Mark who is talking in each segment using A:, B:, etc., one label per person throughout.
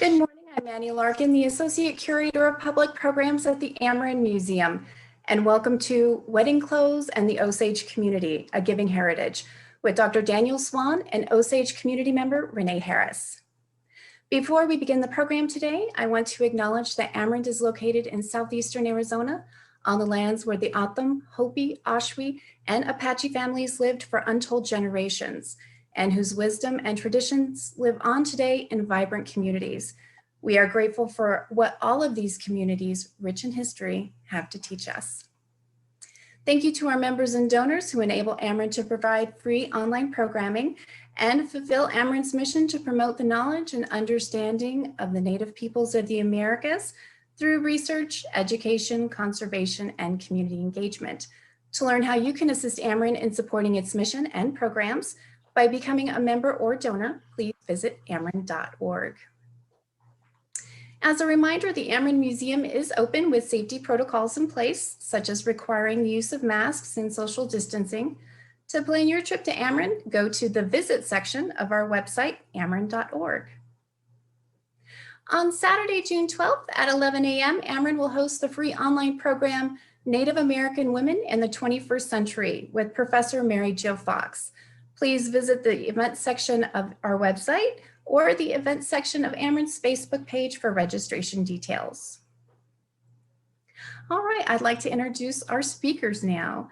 A: Good morning, I'm Annie Larkin, the Associate Curator of Public Programs at the Amerind Museum, and welcome to Wedding Clothes and the Osage Community, A Giving Heritage, with Dr. Daniel Swan and Osage Community member Renee Harris. Before we begin the program today, I want to acknowledge that Amerind is located in southeastern Arizona, on the lands where the O'odham, Hopi, Oshwe, and Apache families lived for untold generations, and whose wisdom and traditions live on today in vibrant communities. We are grateful for what all of these communities, rich in history, have to teach us. Thank you to our members and donors who enable Amerind to provide free online programming and fulfill Amerind's mission to promote the knowledge and understanding of the Native peoples of the Americas through research, education, conservation, and community engagement. To learn how you can assist Amerind in supporting its mission and programs by becoming a member or donor, please visit amerind.org. As a reminder, the Amerind Museum is open with safety protocols in place, such as requiring the use of masks and social distancing. To plan your trip to Amerind, go to the Visit section of our website, amerind.org. On Saturday, June 12th at 11 a.m., Amerind will host the free online program, Native American Women in the 21st Century with Professor Mary Jo Fox. Please visit the events section of our website or the events section of Amerind's Facebook page for registration details. All right, I'd like to introduce our speakers now.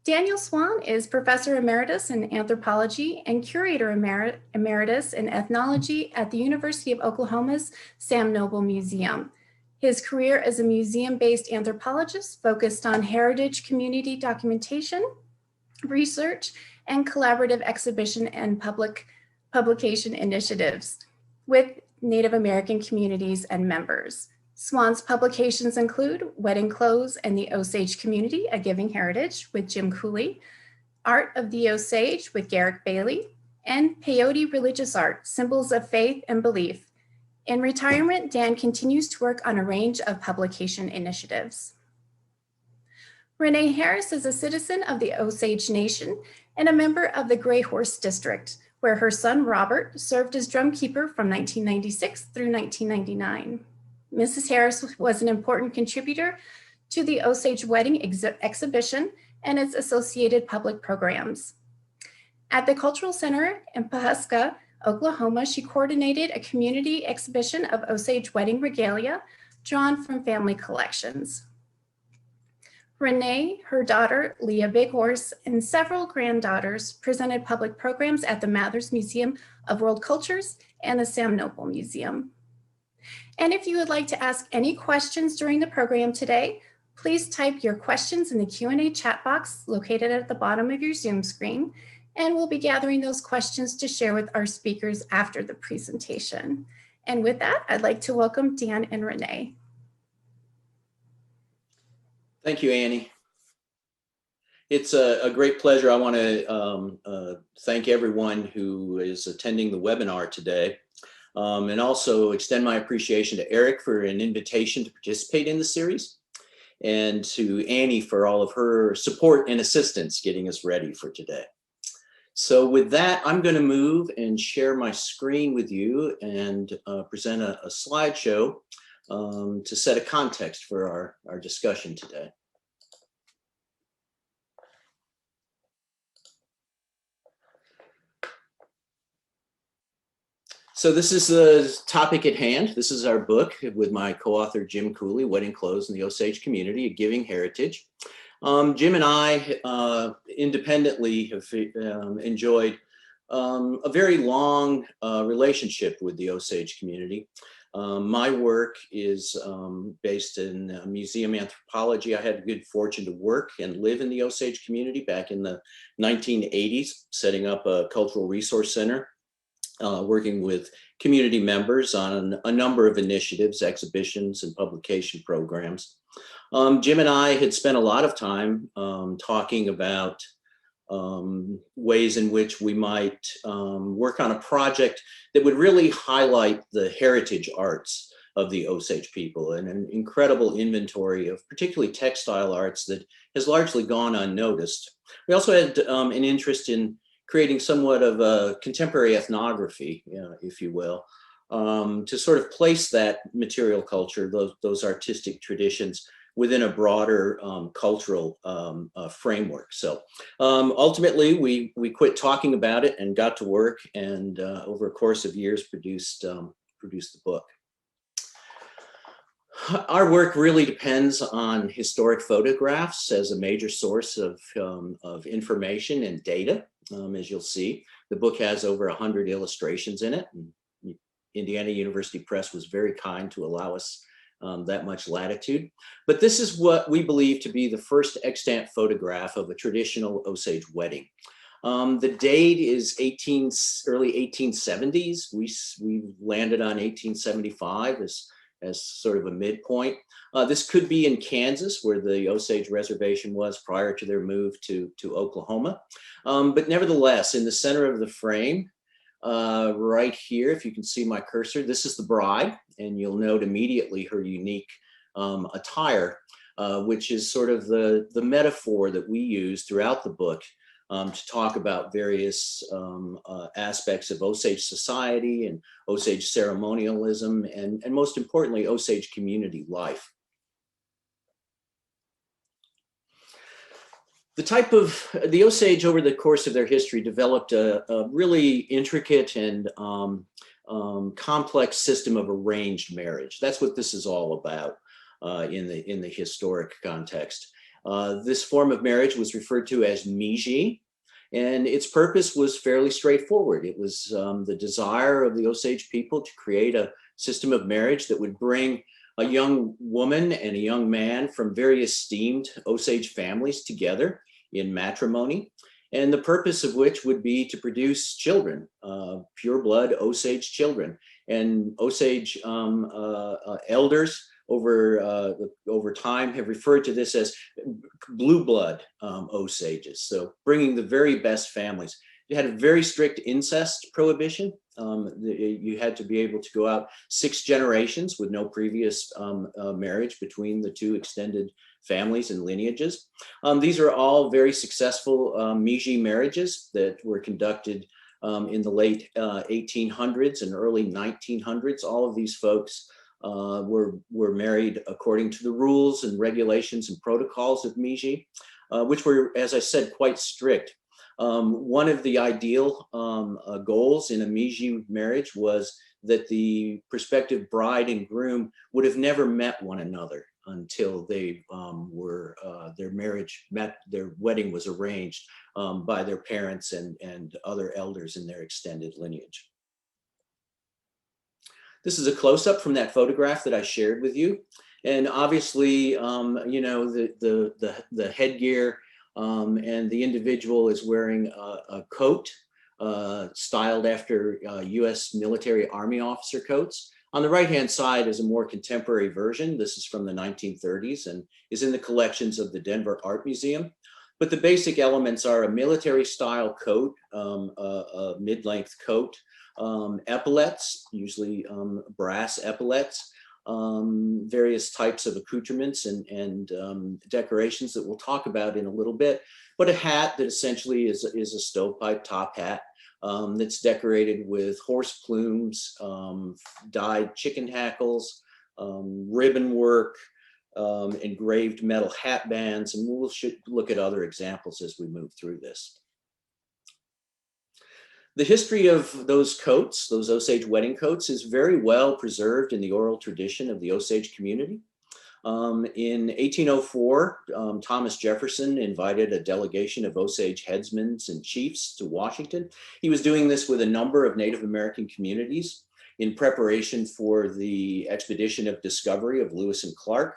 A: Daniel Swan is Professor Emeritus in Anthropology and Curator Emeritus in Ethnology at the University of Oklahoma's Sam Noble Museum. His career as a museum-based anthropologist focused on heritage community documentation, research, and collaborative exhibition and publication initiatives with Native American communities and members. Swan's publications include Wedding Clothes and the Osage Community, A Giving Heritage with Jim Cooley, Art of the Osage with Garrick Bailey, and Peyote Religious Art, Symbols of Faith and Belief. In retirement, Dan continues to work on a range of publication initiatives. Renee Harris is a citizen of the Osage Nation and a member of the Gray Horse District, where her son Robert served as drumkeeper from 1996 through 1999. Mrs. Harris was an important contributor to the Osage Wedding exhibition and its associated public programs. At the Cultural Center in Pahsulin, Oklahoma, she coordinated a community exhibition of Osage wedding regalia drawn from family collections. Renee, her daughter, Leah Big Horse, and several granddaughters presented public programs at the Mathers Museum of World Cultures and the Sam Noble Museum. And if you would like to ask any questions during the program today, please type your questions in the Q&A chat box located at the bottom of your Zoom screen, and we'll be gathering those questions to share with our speakers after the presentation. And with that, I'd like to welcome Dan and Renee.
B: Thank you, Annie. It's a great pleasure. I want to thank everyone who is attending the webinar today, and also extend my appreciation to Eric for an invitation to participate in the series, and to Annie for all of her support and assistance getting us ready for today. So with that, I'm going to move and share my screen with you and present a slideshow to set a context for our discussion today. So this is the topic at hand. This is our book with my co-author, Jim Cooley, Wedding Clothes in the Osage Community, A Giving Heritage. Jim and I independently have enjoyed a very long relationship with the Osage community. My work is based in museum anthropology. I had the good fortune to work and live in the Osage community back in the 1980s, setting up a cultural resource center, working with community members on a number of initiatives, exhibitions, and publication programs. Jim and I had spent a lot of time talking about ways in which we might work on a project that would really highlight the heritage arts of the Osage people, and an incredible inventory of particularly textile arts that has largely gone unnoticed. We also had an interest in creating somewhat of a contemporary ethnography, if you will, to sort of place that material culture, those artistic traditions within a broader cultural framework. So ultimately, we quit talking about it and got to work, and over a course of years produced the book. Our work really depends on historic photographs as a major source of information and data. As you'll see, the book has over 100 illustrations in it. And Indiana University Press was very kind to allow us that much latitude. But this is what we believe to be the first extant photograph of a traditional Osage wedding. The date is early 1870s. We landed on 1875 as sort of a midpoint. This could be in Kansas, where the Osage Reservation was prior to their move to Oklahoma. But nevertheless, in the center of the frame, right here, if you can see my cursor, this is the bride, and you'll note immediately her unique attire, which is sort of the metaphor that we use throughout the book to talk about various aspects of Osage society and Osage ceremonialism, and most importantly, Osage community life. The Osage over the course of their history developed a really intricate and complex system of arranged marriage. That's what this is all about in the historic context. This form of marriage was referred to as Miji, and its purpose was fairly straightforward. It was the desire of the Osage people to create a system of marriage that would bring a young woman and a young man from very esteemed Osage families together in matrimony, and the purpose of which would be to produce children, pure blood Osage children. And Osage elders over time have referred to this as blue blood Osages, so bringing the very best families. It had a very strict incest prohibition. You had to be able to go out 6 generations with no previous marriage between the 2 extended families and lineages. These are all very successful Miji marriages that were conducted in the late 1800s and early 1900s. All of these folks were married according to the rules and regulations and protocols of Miji, which were, as I said, quite strict. One of the ideal goals in a Miji marriage was that the prospective bride and groom would have never met one another until they their wedding was arranged by their parents and other elders in their extended lineage. This is a close-up from that photograph that I shared with you. And obviously, you know, the headgear and the individual is wearing a coat styled after US military Army officer coats. On the right-hand side is a more contemporary version. This is from the 1930s and is in the collections of the Denver Art Museum. But the basic elements are a military style coat, a mid-length coat, epaulets, usually brass epaulets, various types of accoutrements and decorations that we'll talk about in a little bit, but a hat that essentially is a stovepipe top hat that's decorated with horse plumes, dyed chicken hackles, ribbon work, engraved metal hat bands, and we'll look at other examples as we move through this. The history of those coats, those Osage wedding coats, is very well preserved in the oral tradition of the Osage community. In 1804, Thomas Jefferson invited a delegation of Osage headsmen and chiefs to Washington. He was doing this with a number of Native American communities in preparation for the expedition of discovery of Lewis and Clark.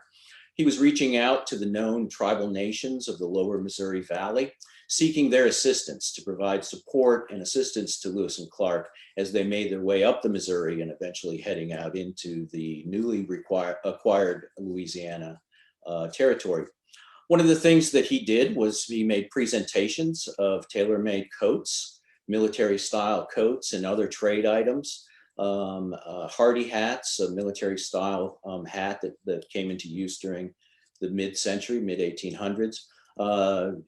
B: He was reaching out to the known tribal nations of the lower Missouri Valley, seeking their assistance to provide support and assistance to Lewis and Clark as they made their way up the Missouri and eventually heading out into the newly acquired Louisiana territory. One of the things that he did was he made presentations of tailor-made coats, military style coats and other trade items, hardy hats, a military style hat that came into use during the mid-century, mid-1800s.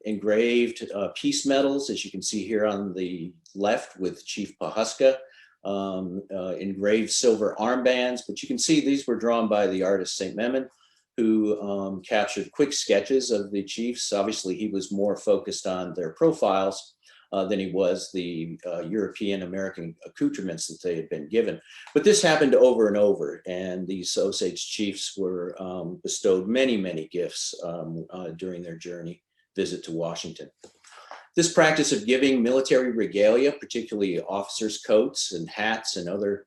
B: Engraved peace medals, as you can see here on the left with Chief Pahuska, engraved silver armbands, but you can see these were drawn by the artist St. Memon, who captured quick sketches of the chiefs. Obviously, he was more focused on their profiles than he was the European American accoutrements that they had been given. But this happened over and over, and these Osage chiefs were bestowed many, many gifts during their visit to Washington. This practice of giving military regalia, particularly officers' coats and hats and other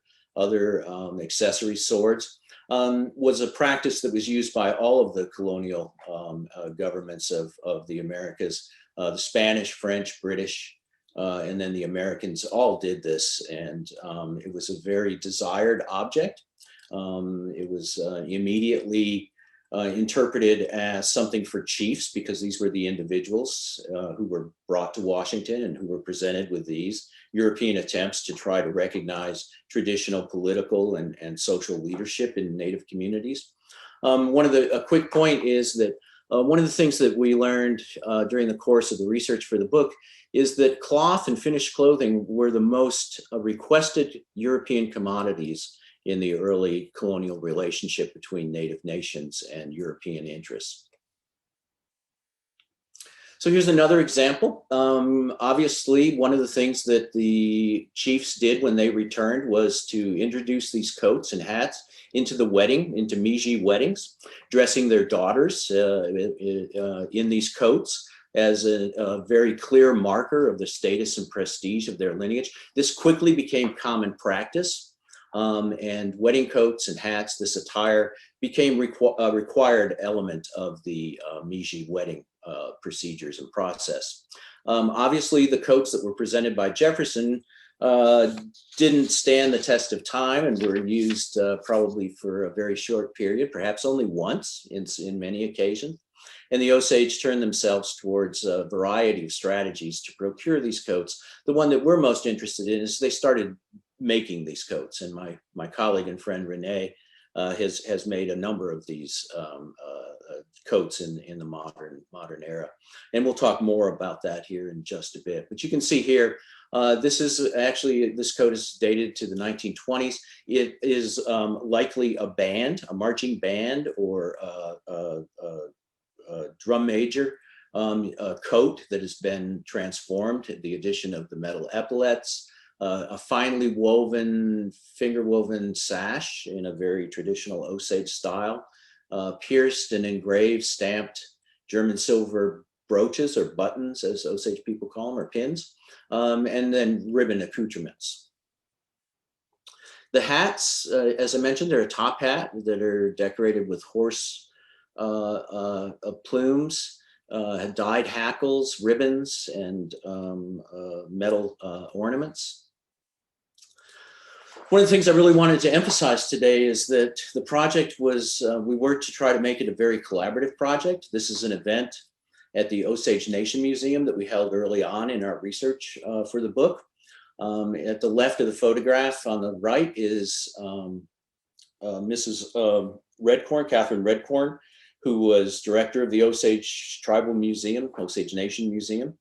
B: accessories, swords, was a practice that was used by all of the colonial governments of the Americas. The Spanish, French, British, and then the Americans all did this, and it was a very desired object. It was immediately interpreted as something for chiefs, because these were the individuals who were brought to Washington and who were presented with these European attempts to try to recognize traditional political and social leadership in Native communities. A quick point is that one of the things that we learned during the course of the research for the book is that cloth and finished clothing were the most requested European commodities in the early colonial relationship between Native nations and European interests. So here's another example. Obviously, one of the things that the chiefs did when they returned was to introduce these coats and hats into Miji weddings, dressing their daughters in these coats as a very clear marker of the status and prestige of their lineage. This quickly became common practice. And wedding coats and hats, this attire, became a required element of the Miji wedding procedures and process. Obviously, the coats that were presented by Jefferson didn't stand the test of time and were used probably for a very short period, perhaps only once in many occasions. And the Osage turned themselves towards a variety of strategies to procure these coats. The one that we're most interested in is they started making these coats, and my colleague and friend Renee has made a number of these coats in the modern era, and we'll talk more about that here in just a bit. But you can see here, this coat is dated to the 1920s. It is likely a marching band, or a drum major coat that has been transformed, the addition of the metal epaulets, a finely woven, finger-woven sash in a very traditional Osage style, pierced and engraved, stamped German silver brooches, or buttons, as Osage people call them, or pins, and then ribbon accoutrements. The hats, as I mentioned, they're a top hat that are decorated with horse plumes, dyed hackles, ribbons, and metal ornaments. One of the things I really wanted to emphasize today is that the project was, we worked to try to make it a very collaborative project. This is an event at the Osage Nation Museum that we held early on in our research for the book. At the left of the photograph on the right is Mrs. Redcorn, Catherine Redcorn, who was director of the Osage Tribal Museum, Osage Nation Museum.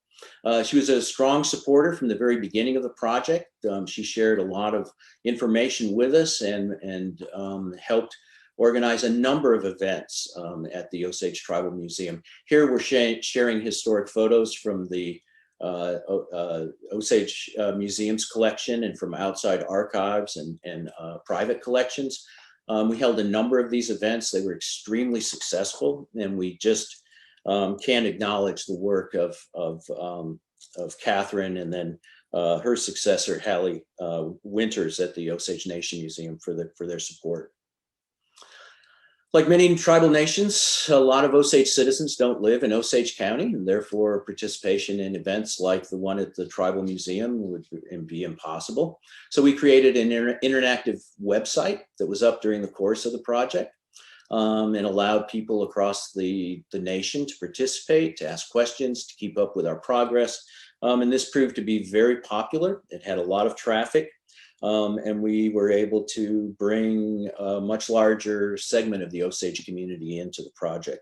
B: She was a strong supporter from the very beginning of the project. She shared a lot of information with us and helped organize a number of events at the Osage Tribal Museum. Here we're sharing historic photos from the Osage Museum's collection and from outside archives and private collections. We held a number of these events. They were extremely successful, and we just can't acknowledge the work of Catherine and then her successor, Hallie Winters, at the Osage Nation Museum for their support. Like many tribal nations, a lot of Osage citizens don't live in Osage County, and therefore participation in events like the one at the Tribal Museum would be impossible. So we created an interactive website that was up during the course of the project, and allowed people across the nation to participate, to ask questions, to keep up with our progress. And this proved to be very popular. It had a lot of traffic. And we were able to bring a much larger segment of the Osage community into the project.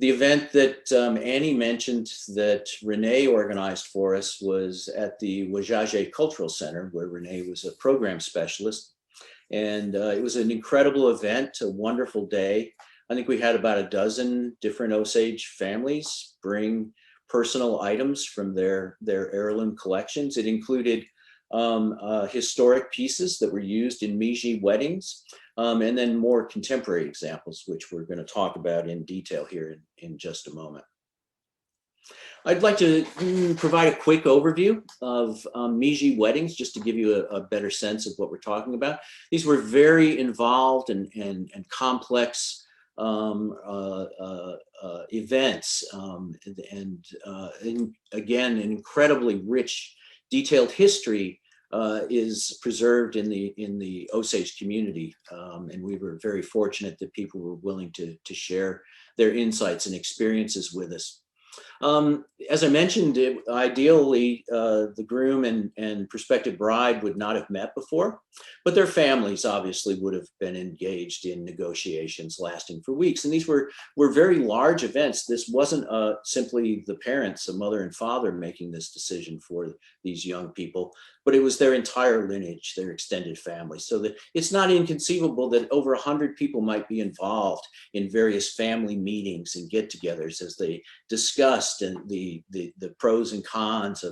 B: The event that Annie mentioned that Renee organized for us was at the Osage Cultural Center, where Renee was a program specialist. And it was an incredible event, a wonderful day. I think we had about a dozen different Osage families bring personal items from their heirloom collections. It included historic pieces that were used in Miji weddings, and then more contemporary examples, which we're going to talk about in detail here in just a moment. I'd like to provide a quick overview of Miji weddings, just to give you a better sense of what we're talking about. These were very involved and complex events, and again, an incredibly rich, detailed history is preserved in the Osage community, and we were very fortunate that people were willing to share their insights and experiences with us. As I mentioned, ideally, the groom and prospective bride would not have met before, but their families obviously would have been engaged in negotiations lasting for weeks. And these were very large events. This wasn't simply the parents, a mother and father, making this decision for these young people, but it was their entire lineage, their extended family. So that it's not inconceivable that over 100 people might be involved in various family meetings and get-togethers as they discussed and the pros and cons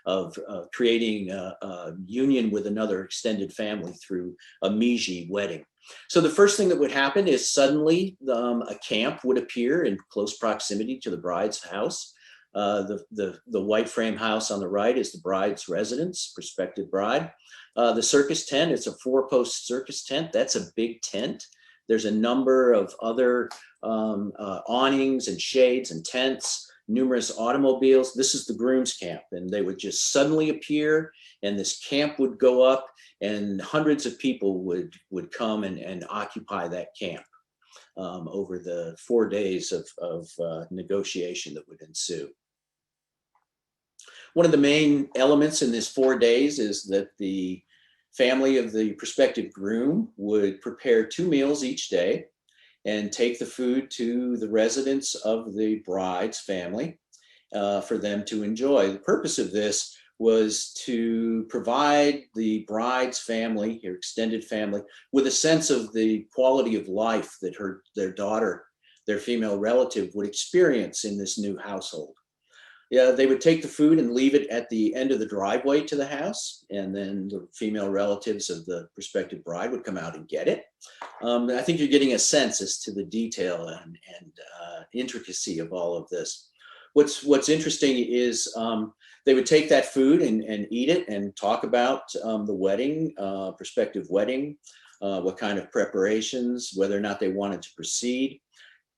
B: of creating a union with another extended family through a Miji wedding. So the first thing that would happen is suddenly a camp would appear in close proximity to the bride's house. The white frame house on the right is the bride's residence, prospective bride. The circus tent, it's a 4-post circus tent. That's a big tent. There's a number of other awnings and shades and tents, numerous automobiles. This is the groom's camp, and they would just suddenly appear, and this camp would go up, and hundreds of people would come and occupy that camp over the 4 days of negotiation that would ensue. One of the main elements in this 4 days is that the family of the prospective groom would prepare 2 meals each day and take the food to the residence of the bride's family for them to enjoy. The purpose of this was to provide the bride's family, her extended family, with a sense of the quality of life that their daughter, their female relative, would experience in this new household. Yeah, they would take the food and leave it at the end of the driveway to the house, and then the female relatives of the prospective bride would come out and get it. I think you're getting a sense as to the detail and intricacy of all of this. What's interesting is they would take that food and eat it and talk about the wedding, prospective wedding, what kind of preparations, whether or not they wanted to proceed.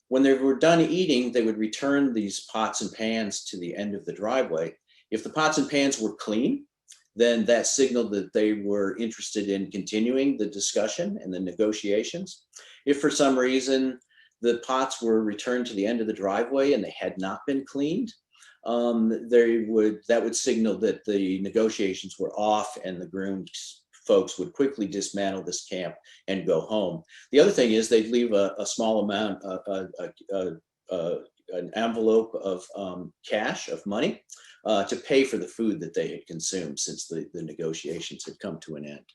B: When they were done eating, they would return these pots and pans to the end of the driveway. If the pots and pans were clean, then that signaled that they were interested in continuing the discussion and the negotiations. If for some reason the pots were returned to the end of the driveway and they had not been cleaned, that would signal that the negotiations were off, and the groom's folks would quickly dismantle this camp and go home. The other thing is they'd leave a small amount, an envelope of cash, of money, to pay for the food that they had consumed since the negotiations had come to an end.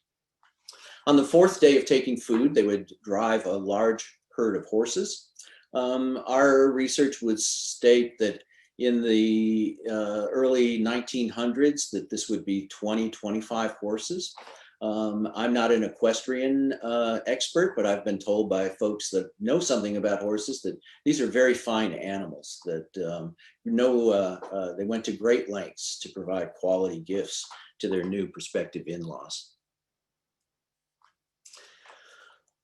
B: On the 4th day of taking food, they would drive a large herd of horses. Our research would state that in the early 1900s that this would be 20-25 horses. I'm not an equestrian expert, but I've been told by folks that know something about horses that these are very fine animals, that they went to great lengths to provide quality gifts to their new prospective in-laws.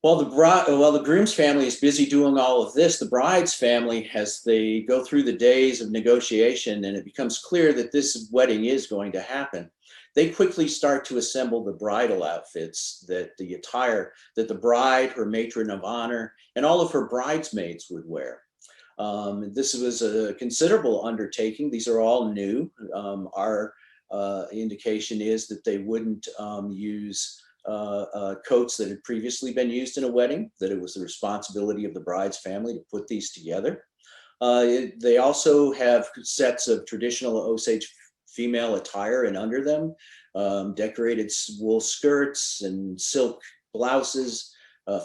B: While the groom's family is busy doing all of this, the bride's family, as they go through the days of negotiation and it becomes clear that this wedding is going to happen, they quickly start to assemble the bridal outfits, the attire that the bride, her matron of honor, and all of her bridesmaids would wear. This was a considerable undertaking. These are all new. Our indication is that they wouldn't use coats that had previously been used in a wedding, that it was the responsibility of the bride's family to put these together. They also have sets of traditional Osage female attire and under them, decorated wool skirts and silk blouses,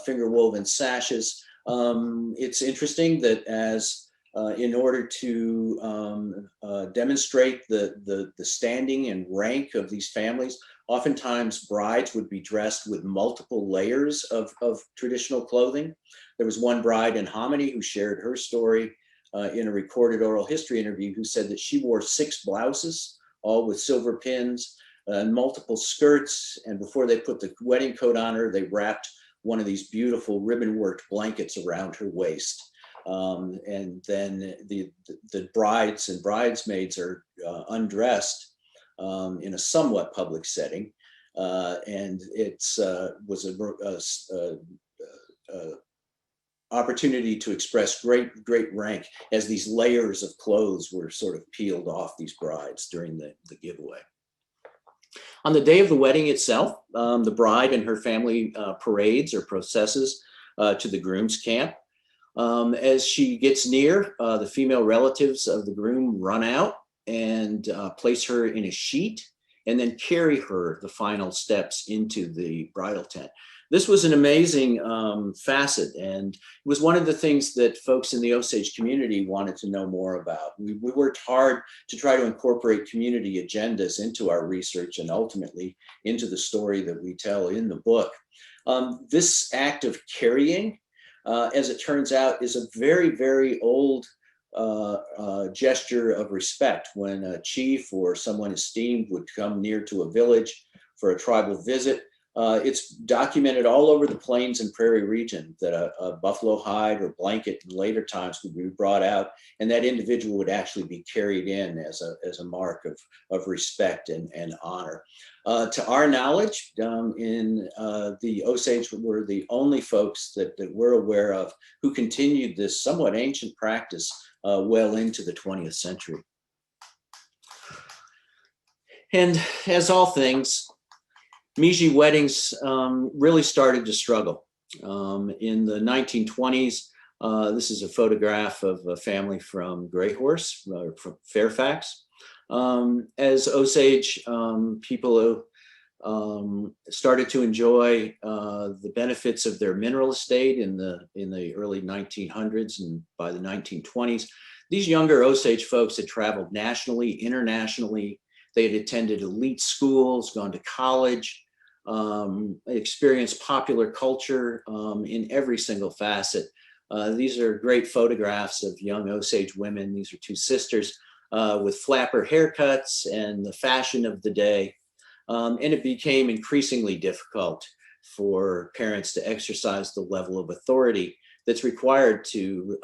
B: finger woven sashes. It's interesting that in order to demonstrate the standing and rank of these families, oftentimes brides would be dressed with multiple layers of traditional clothing. There was one bride in Hominy who shared her story in a recorded oral history interview, who said that she wore 6 blouses, all with silver pins, and multiple skirts. And before they put the wedding coat on her, they wrapped one of these beautiful ribbon worked blankets around her waist. And then the brides and bridesmaids are undressed in a somewhat public setting. And it's was a opportunity to express great rank as these layers of clothes were sort of peeled off these brides during the giveaway. On the day of the wedding itself, the bride and her family parades or processes to the groom's camp. As she gets near, the female relatives of the groom run out and place her in a sheet and then carry her the final steps into the bridal tent. This was an amazing facet, and it was one of the things that folks in the Osage community wanted to know more about. We worked hard to try to incorporate community agendas into our research and ultimately into the story that we tell in the book. This act of carrying, as it turns out, is a very, very old gesture of respect. When a chief or someone esteemed would come near to a village for a tribal visit, it's documented all over the plains and prairie region that a buffalo hide or blanket in later times would be brought out, and that individual would actually be carried in as a mark of respect and honor. To our knowledge, in the Osage, were the only folks that we're aware of who continued this somewhat ancient practice well into the 20th century. And as all things, Miji weddings really started to struggle. In the 1920s, this is a photograph of a family from Greyhorse, from Fairfax. As Osage people started to enjoy the benefits of their mineral estate in the early 1900s and by the 1920s, these younger Osage folks had traveled nationally, internationally. They had attended elite schools, gone to college, experienced popular culture in every single facet. These are great photographs of young Osage women. These are 2 sisters with flapper haircuts and the fashion of the day. And it became increasingly difficult for parents to exercise the level of authority that's required to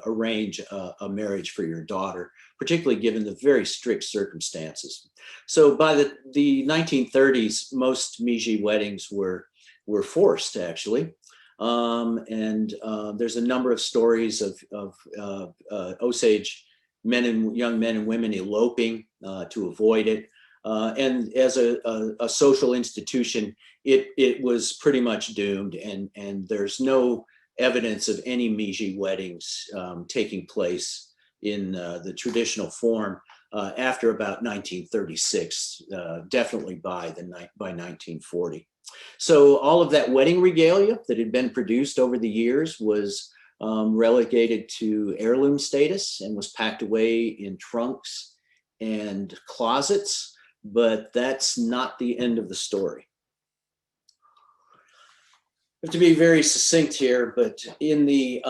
B: arrange a marriage for your daughter, particularly given the very strict circumstances. So by the 1930s, most Miji weddings were forced, actually. There's a number of stories of Osage young men and women eloping to avoid it. And as a social institution, it was pretty much doomed, and there's no evidence of any Miji weddings taking place in the traditional form after about 1936, definitely by 1940. So all of that wedding regalia that had been produced over the years was relegated to heirloom status and was packed away in trunks and closets, but that's not the end of the story. I have to be very succinct here, but in the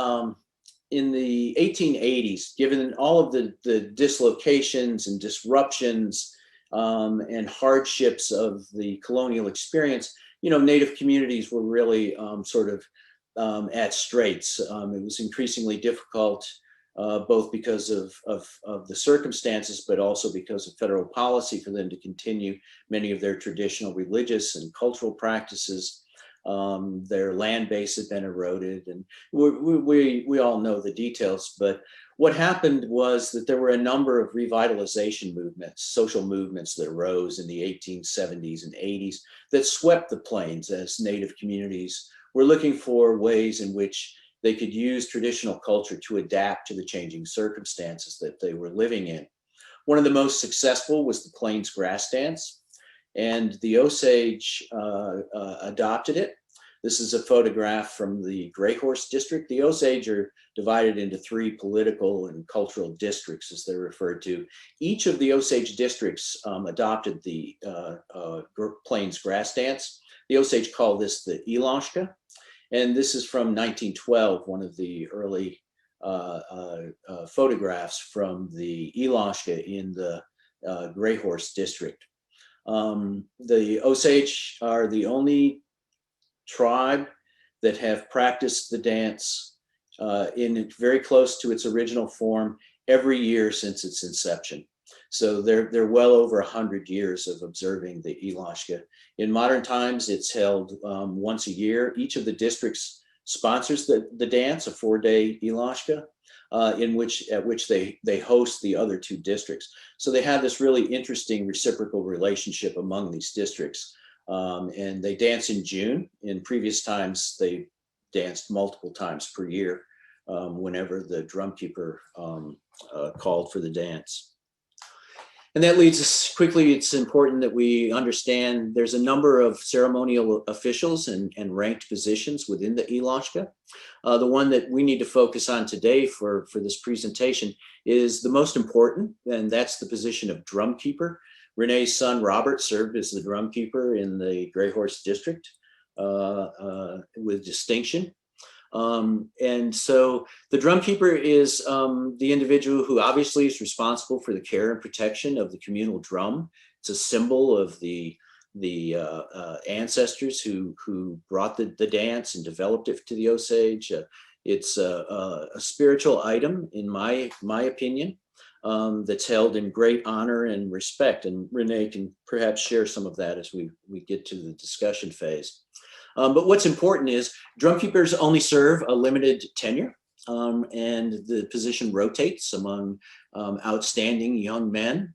B: 1880s, given all of the dislocations and disruptions and hardships of the colonial experience, Native communities were really sort of at straits. It was increasingly difficult, both because of the circumstances, but also because of federal policy for them to continue many of their traditional religious and cultural practices. Their land base had been eroded, and we all know the details, but what happened was that there were a number of revitalization movements, social movements that arose in the 1870s and 80s that swept the plains as Native communities were looking for ways in which they could use traditional culture to adapt to the changing circumstances that they were living in. One of the most successful was the Plains Grass Dance, and the Osage adopted it. This is a photograph from the Gray Horse District. The Osage are divided into 3 political and cultural districts, as they're referred to. Each of the Osage districts adopted the Plains Grass Dance. The Osage call this the Ilashka, and this is from 1912, one of the early photographs from the Ilashka in the Gray Horse District. The Osage are the only tribe that have practiced the dance in very close to its original form every year since its inception. So they're well over 100 years of observing the Ilashka. In modern times, it's held once a year. Each of the districts sponsors the dance, a 4-day Ilashka, at which they host the other 2 districts. So they have this really interesting reciprocal relationship among these districts. And they dance in June. In previous times, they danced multiple times per year whenever the drumkeeper called for the dance. And that leads us quickly, it's important that we understand there's a number of ceremonial officials and ranked positions within the Ilashka. The one that we need to focus on today for this presentation is the most important, and that's the position of drumkeeper. Renee's son, Robert, served as the drumkeeper in the Gray Horse District with distinction. And so the drumkeeper is the individual who obviously is responsible for the care and protection of the communal drum. It's a symbol of the ancestors who brought the dance and developed it to the Osage. It's a spiritual item, in my opinion. That's held in great honor and respect. And Renee can perhaps share some of that as we get to the discussion phase. But what's important is drumkeepers only serve a limited tenure, and the position rotates among outstanding young men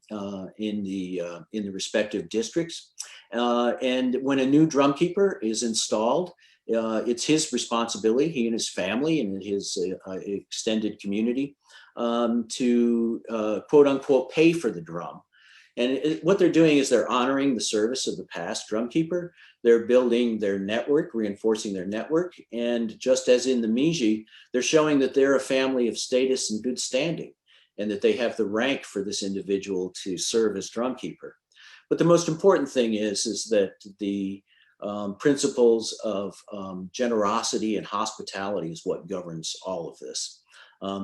B: in the respective districts. And when a new drumkeeper is installed, it's his responsibility, he and his family and his extended community, to quote unquote pay for the drum. And what they're doing is they're honoring the service of the past drumkeeper. They're building their network, reinforcing their network. And just as in the Miji, they're showing that they're a family of status and good standing, and that they have the rank for this individual to serve as drumkeeper. But the most important thing is that the principles of generosity and hospitality is what governs all of this.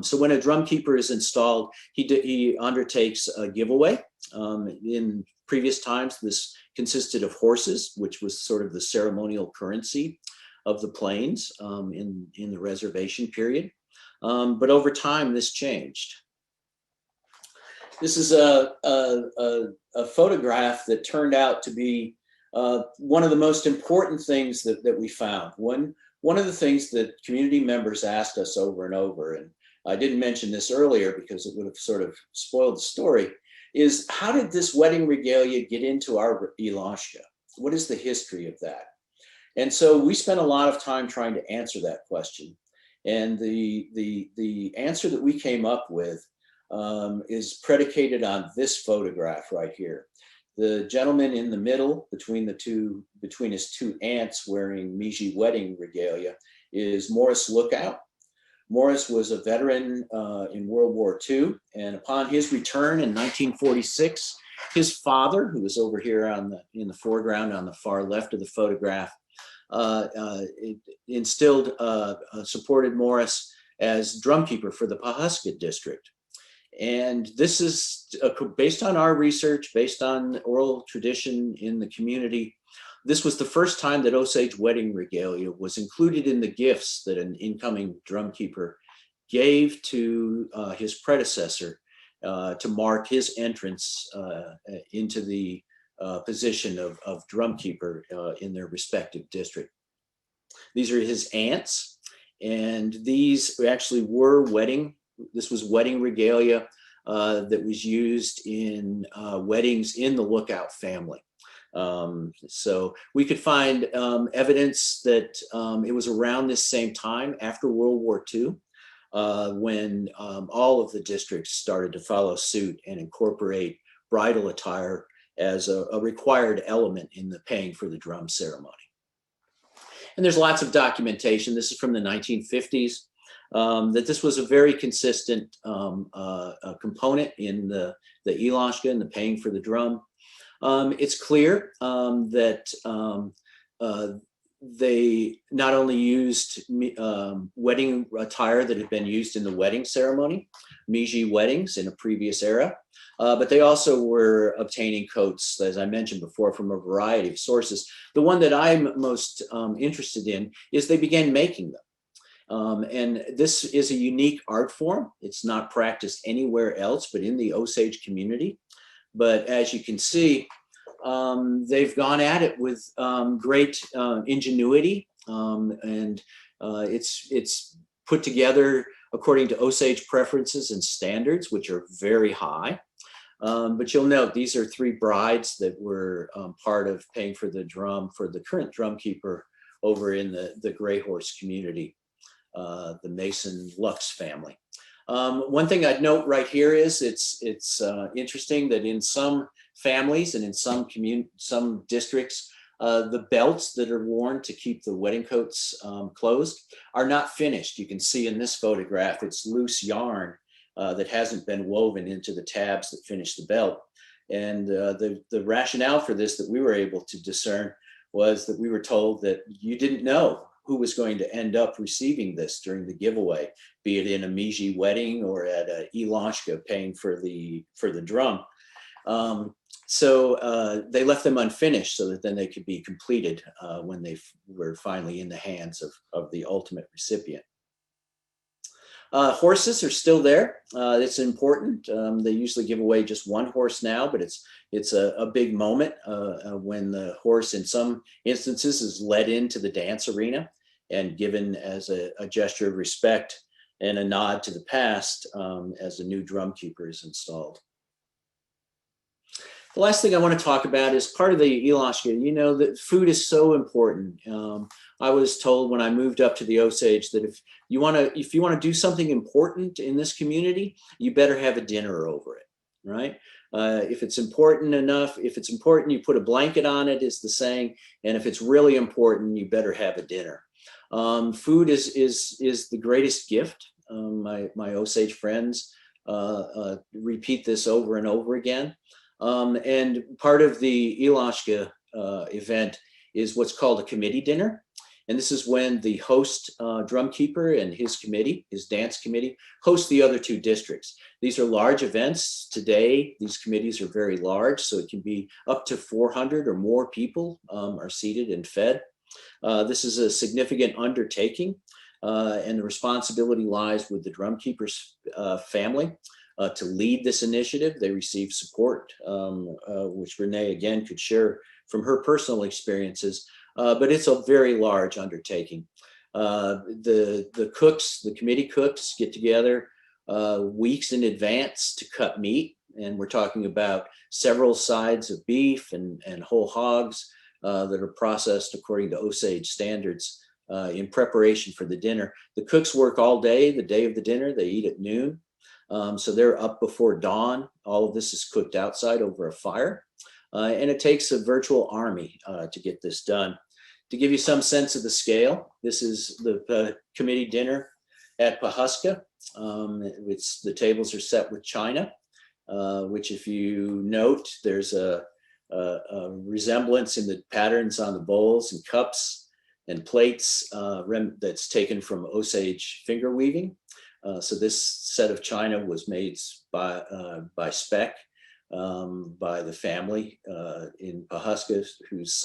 B: So when a drumkeeper is installed, he undertakes a giveaway. In previous times, this consisted of horses, which was sort of the ceremonial currency of the plains in the reservation period. But over time, this changed. This is a photograph that turned out to be one of the most important things that we found. One of the things that community members asked us over and over, and I didn't mention this earlier because it would have sort of spoiled the story, is how did this wedding regalia get into our Ilashka? What is the history of that? And so we spent a lot of time trying to answer that question. And the answer that we came up with is predicated on this photograph right here. The gentleman in the middle between his 2 aunts wearing Miji wedding regalia is Morris Lookout. Morris was a veteran in World War II, and upon his return in 1946, his father, who was over here in the foreground on the far left of the photograph, supported Morris as drumkeeper for the Pahsulin district. And this is based on our research, based on oral tradition in the community. This was the first time that Osage wedding regalia was included in the gifts that an incoming drumkeeper gave to his predecessor to mark his entrance into the position of drumkeeper in their respective district. These are his aunts, and these actually were this was wedding regalia that was used in weddings in the Lookout family. So we could find evidence that it was around this same time after World War II when all of the districts started to follow suit and incorporate bridal attire as a required element in the paying for the drum ceremony. And there's lots of documentation. This is from the 1950s, that this was a very consistent component in the ilashka and the paying for the drum. It's clear that they not only used wedding attire that had been used in the wedding ceremony, Miji weddings in a previous era, but they also were obtaining coats, as I mentioned before, from a variety of sources. The one that I'm most interested in is they began making them. And this is a unique art form. It's not practiced anywhere else but in the Osage community. But as you can see, they've gone at it with great ingenuity, and it's put together according to Osage preferences and standards, which are very high. But you'll note these are 3 brides that were part of paying for the drum for the current drum keeper over in the Gray Horse community, the Mason Lux family. One thing I'd note right here is it's interesting that in some families and in some districts, the belts that are worn to keep the wedding coats closed are not finished. You can see in this photograph, it's loose yarn that hasn't been woven into the tabs that finish the belt. And the rationale for this that we were able to discern was that we were told that you didn't know who was going to end up receiving this during the giveaway, be it in a Miji wedding or at a ilashka paying for the drum. So they left them unfinished so that then they could be completed when they were finally in the hands of the ultimate recipient. Horses are still there. It's important. They usually give away just 1 horse now, but it's a big moment when the horse in some instances is led into the dance arena and given as a gesture of respect and a nod to the past as a new drum keeper is installed. The last thing I want to talk about is part of the ilashka. You know that food is so important. I was told when I moved up to the Osage that if you want to do something important in this community, you better have a dinner over it, right? If it's important enough, if it's important, you put a blanket on it, is the saying. And if it's really important, you better have a dinner. Food is the greatest gift. My Osage friends repeat this over and over again. And part of the ilashka event is what's called a committee dinner. And this is when the host drum keeper and his committee, his dance committee, host the other 2 districts. These are large events. Today, these committees are very large, so it can be up to 400 or more people are seated and fed. This is a significant undertaking, and the responsibility lies with the drum keeper's family to lead this initiative. They receive support, which Renee again could share from her personal experiences, but it's a very large undertaking. The cooks, the committee cooks get together weeks in advance to cut meat, and we're talking about several sides of beef and whole hogs that are processed according to Osage standards in preparation for the dinner. The cooks work all day, the day of the dinner. They eat at noon. So they're up before dawn. All of this is cooked outside over a fire. And it takes a virtual army to get this done. To give you some sense of the scale, this is the committee dinner at Pahsulin. The tables are set with china, which if you note, there's a resemblance in the patterns on the bowls and cups and plates that's taken from Osage finger weaving. So this set of china was made by spec by the family in Pahsulin, whose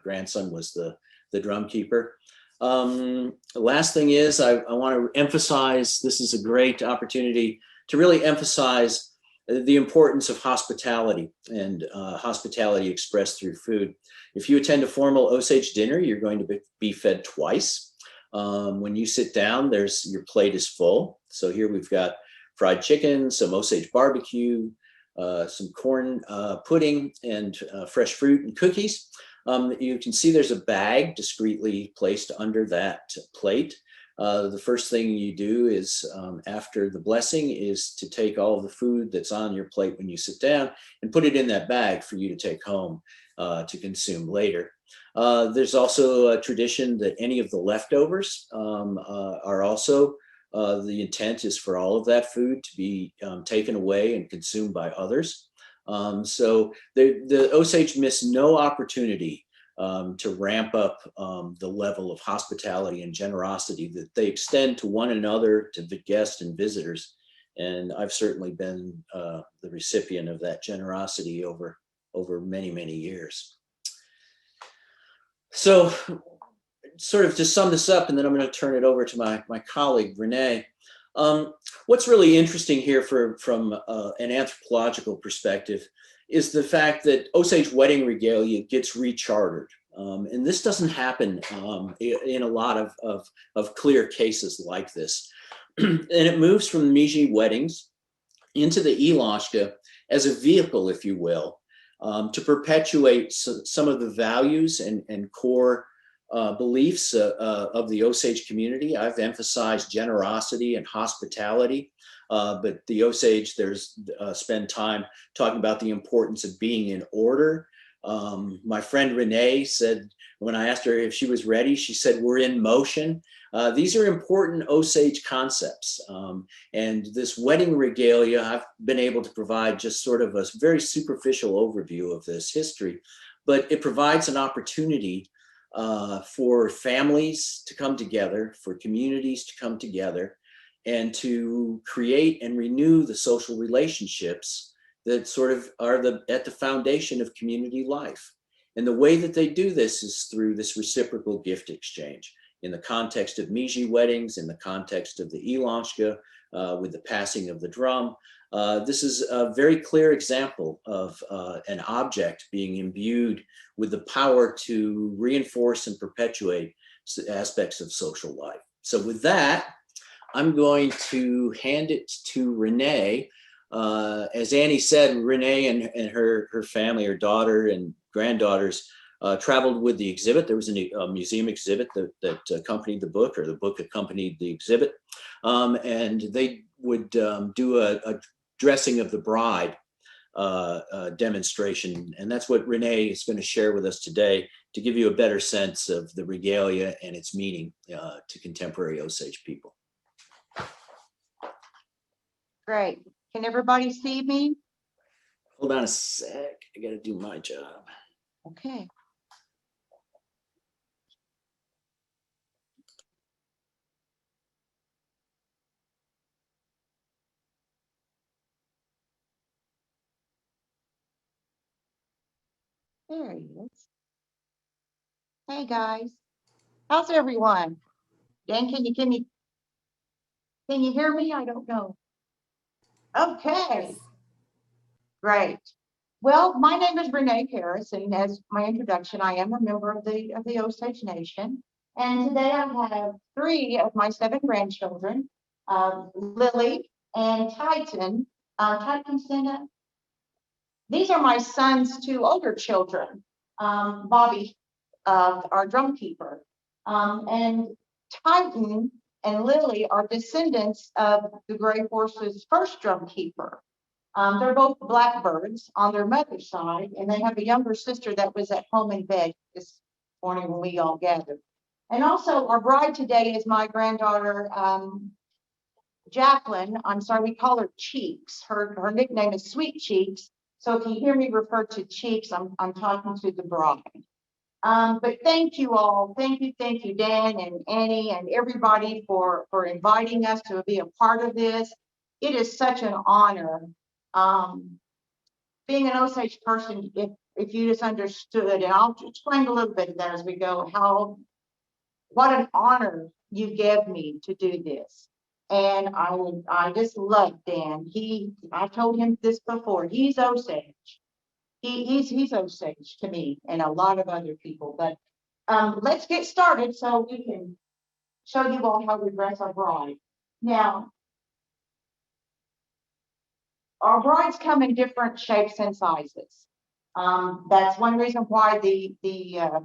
B: grandson was the drum keeper. The last thing is I want to emphasize, this is a great opportunity to really emphasize the importance of hospitality and hospitality expressed through food. If you attend a formal Osage dinner, you're going to be fed twice. When you sit down, your plate is full. So here we've got fried chicken, some Osage barbecue, some corn pudding and fresh fruit and cookies. You can see there's a bag discreetly placed under that plate. The first thing you do is, after the blessing, is to take all of the food that's on your plate when you sit down and put it in that bag for you to take home to consume later. There's also a tradition that any of the leftovers are also, the intent is for all of that food to be taken away and consumed by others. So the Osage miss no opportunity to ramp up the level of hospitality and generosity that they extend to one another, to the guests and visitors. And I've certainly been the recipient of that generosity over many, many years. So sort of to sum this up, and then I'm going to turn it over to my colleague, Renee. What's really interesting here from an anthropological perspective is the fact that Osage wedding regalia gets rechartered. And this doesn't happen in a lot of clear cases like this. And it moves from Miji weddings into the Elashka as a vehicle, if you will, to perpetuate some of the values and core beliefs of the Osage community. I've emphasized generosity and hospitality, but the Osage, spend time talking about the importance of being in order. My friend Renee said, when I asked her if she was ready, she said, "We're in motion." These are important Osage concepts. And this wedding regalia, I've been able to provide just sort of a very superficial overview of this history, but it provides an opportunity for families to come together, for communities to come together, and to create and renew the social relationships that sort of are at the foundation of community life. And the way that they do this is through this reciprocal gift exchange. In the context of Miji weddings, in the context of the Elashka, with the passing of the drum, this is a very clear example of an object being imbued with the power to reinforce and perpetuate aspects of social life. So with that, I'm going to hand it to Renee. As Annie said, Renee and her family, her daughter and granddaughters, traveled with the exhibit. There was a museum exhibit that accompanied the book, or the book accompanied the exhibit. And they would do a dressing of the bride demonstration. And that's what Renee is going to share with us today to give you a better sense of the regalia and its meaning to contemporary Osage people.
C: Great. Can everybody see me?
B: Hold on a sec. I got to do my job.
C: Okay. There he is. Hey guys, how's everyone? Dan, can you hear me? I don't know. Okay. Great. Well, my name is Renee Harris, and as my introduction, I am a member of the Osage Nation. And today I have 3 of my 7 grandchildren, Lily and Titan. Titan, stand up. These are my son's 2 older children, Bobby, our drum keeper, and Titan and Lily are descendants of the Gray Horse's first drum keeper. They're both blackbirds on their mother's side, and they have a younger sister that was at home in bed this morning when we all gathered. And also, our bride today is my granddaughter, Jacqueline. I'm sorry, we call her Cheeks. Her nickname is Sweet Cheeks. So if you hear me refer to Cheeks, I'm talking to the bride. But thank you all. Thank you, Dan and Annie and everybody for inviting us to be a part of this. It is such an honor. Being an Osage person, if you just understood, and I'll explain a little bit of that as we go, what an honor you gave me to do this. And I just love Dan. I told him this before, he's Osage. He's Osage to me and a lot of other people. But let's get started so we can show you all how we dress our bride. Now, Our brides come in different shapes and sizes. That's one reason why the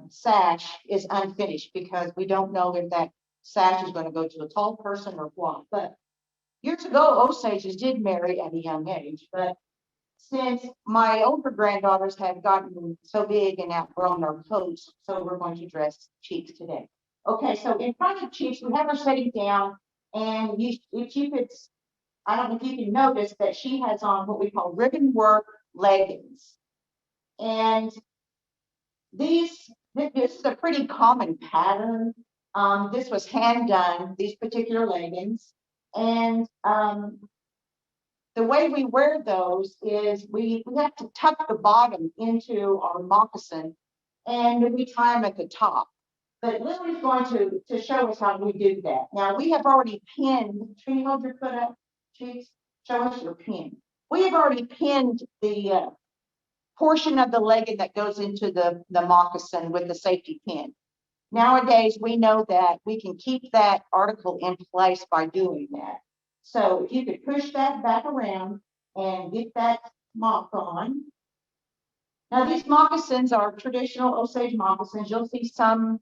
C: sash is unfinished, because we don't know if that sash is going to go to a tall person or what. But years ago, Osages did marry at a young age, but since my older granddaughters have gotten so big and outgrown their coats, so we're going to dress chiefs today. Okay, so in front of chiefs, we have her sitting down, and if you could, I don't know if you can notice that she has on what we call ribbon work leggings. And this is a pretty common pattern. This was hand done, these particular leggings. And the way we wear those is we have to tuck the bottom into our moccasin, and we tie them at the top. But Lily's going to show us how we do that. Now, we have already pinned, can you hold your foot up, Chiefs? Show us your pin. We have already pinned the portion of the legging that goes into the moccasin with the safety pin. Nowadays, we know that we can keep that article in place by doing that. So if you could push that back around and get that mock on. Now, these moccasins are traditional Osage moccasins. You'll see some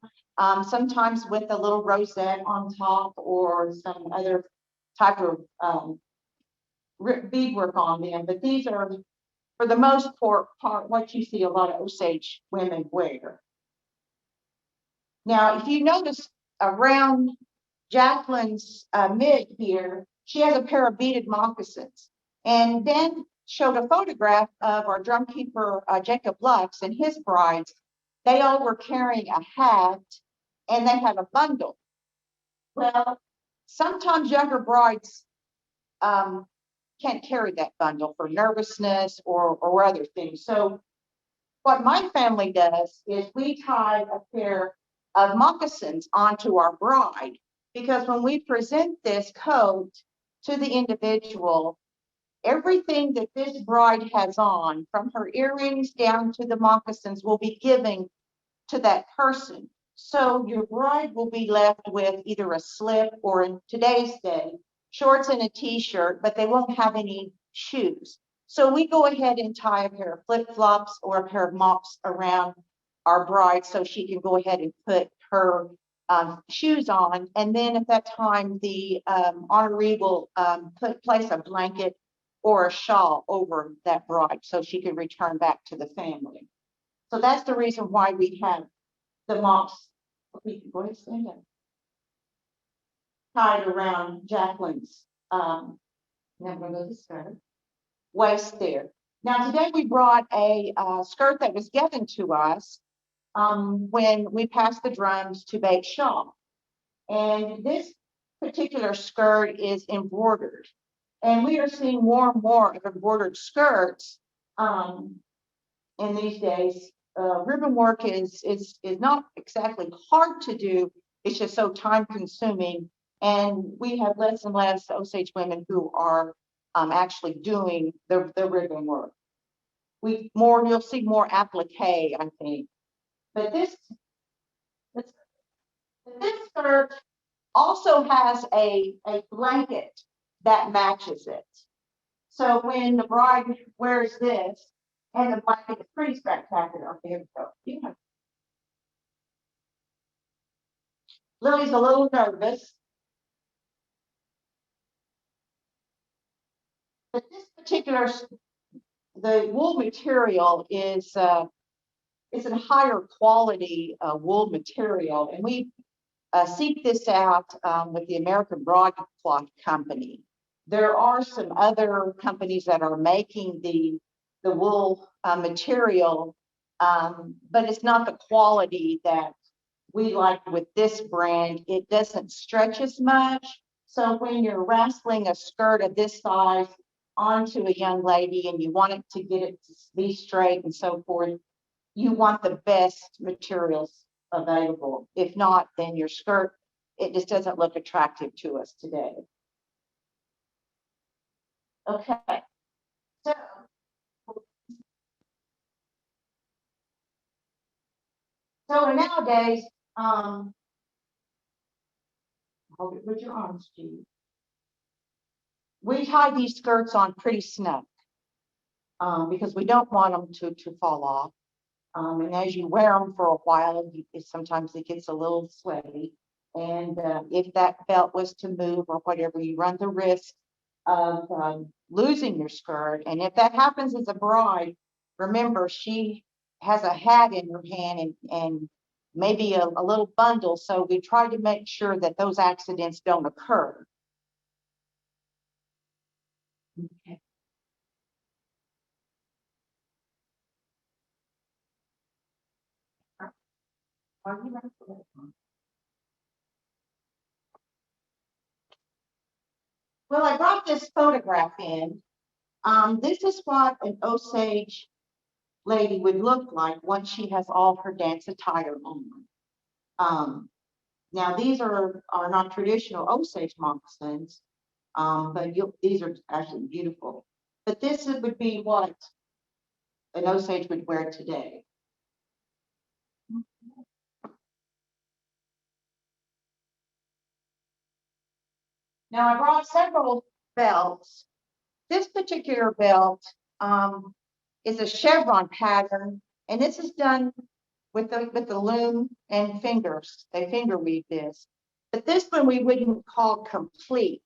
C: sometimes with a little rosette on top or some other type of beadwork on them. But these are, for the most part, what you see a lot of Osage women wear. Now, if you notice around Jacqueline's mid here, she has a pair of beaded moccasins. And then showed a photograph of our drumkeeper, Jacob Lux, and his brides. They all were carrying a hat and they had a bundle. Well, sometimes younger brides can't carry that bundle for nervousness or other things. So what my family does is we tie a pair of moccasins onto our bride, because when we present this coat to the individual, everything that this bride has on, from her earrings down to the moccasins, will be given to that person. So your bride will be left with either a slip or, in today's day, shorts and a t-shirt, but they won't have any shoes. So we go ahead and tie a pair of flip-flops or a pair of mops around our bride so she can go ahead and put her shoes on. And then at that time, the honoree will place a blanket or a shawl over that bride so she can return back to the family. So that's the reason why we have the mops. Go ahead, stand up. Tied around Jacqueline's waist there. Now today we brought a skirt that was given to us when we passed the drums to Bake Shaw. And this particular skirt is embroidered. And we are seeing more and more of embroidered skirts in these days. Ribbon work is not exactly hard to do. It's just so time consuming. And we have less and less Osage women who are actually doing the ribbon work. You'll see more applique, I think. But this skirt also has a blanket that matches it. So when the bride wears this, and the blanket is pretty spectacular. Here we go. Yeah. Lily's a little nervous. But this particular, the wool material is it's a higher quality wool material, and we seek this out with the American Broadcloth Company. There are some other companies that are making the wool material, but it's not the quality that we like with this brand. It doesn't stretch as much. So when you're wrestling a skirt of this size onto a young lady and you want it to get it to be straight and so forth, you want the best materials available. If not, then your skirt, it just doesn't look attractive to us today. Okay, so nowadays, hold it with your arms, Steve. We tie these skirts on pretty snug. because we don't want them to fall off. And as you wear them for a while, sometimes it gets a little sweaty. And if that belt was to move or whatever, you run the risk of losing your skirt. And if that happens as a bride, remember, she has a hat in her hand and maybe a little bundle. So we try to make sure that those accidents don't occur. Okay. Are you ready for that one? Well, I brought this photograph in. This is what an Osage lady would look like once she has all her dance attire on. Now these are not traditional Osage moccasins, but these are actually beautiful. But this would be what an Osage would wear today. Now I brought several belts. This particular belt is a chevron pattern, and this is done with the loom and fingers. They finger weave this. But this one we wouldn't call complete.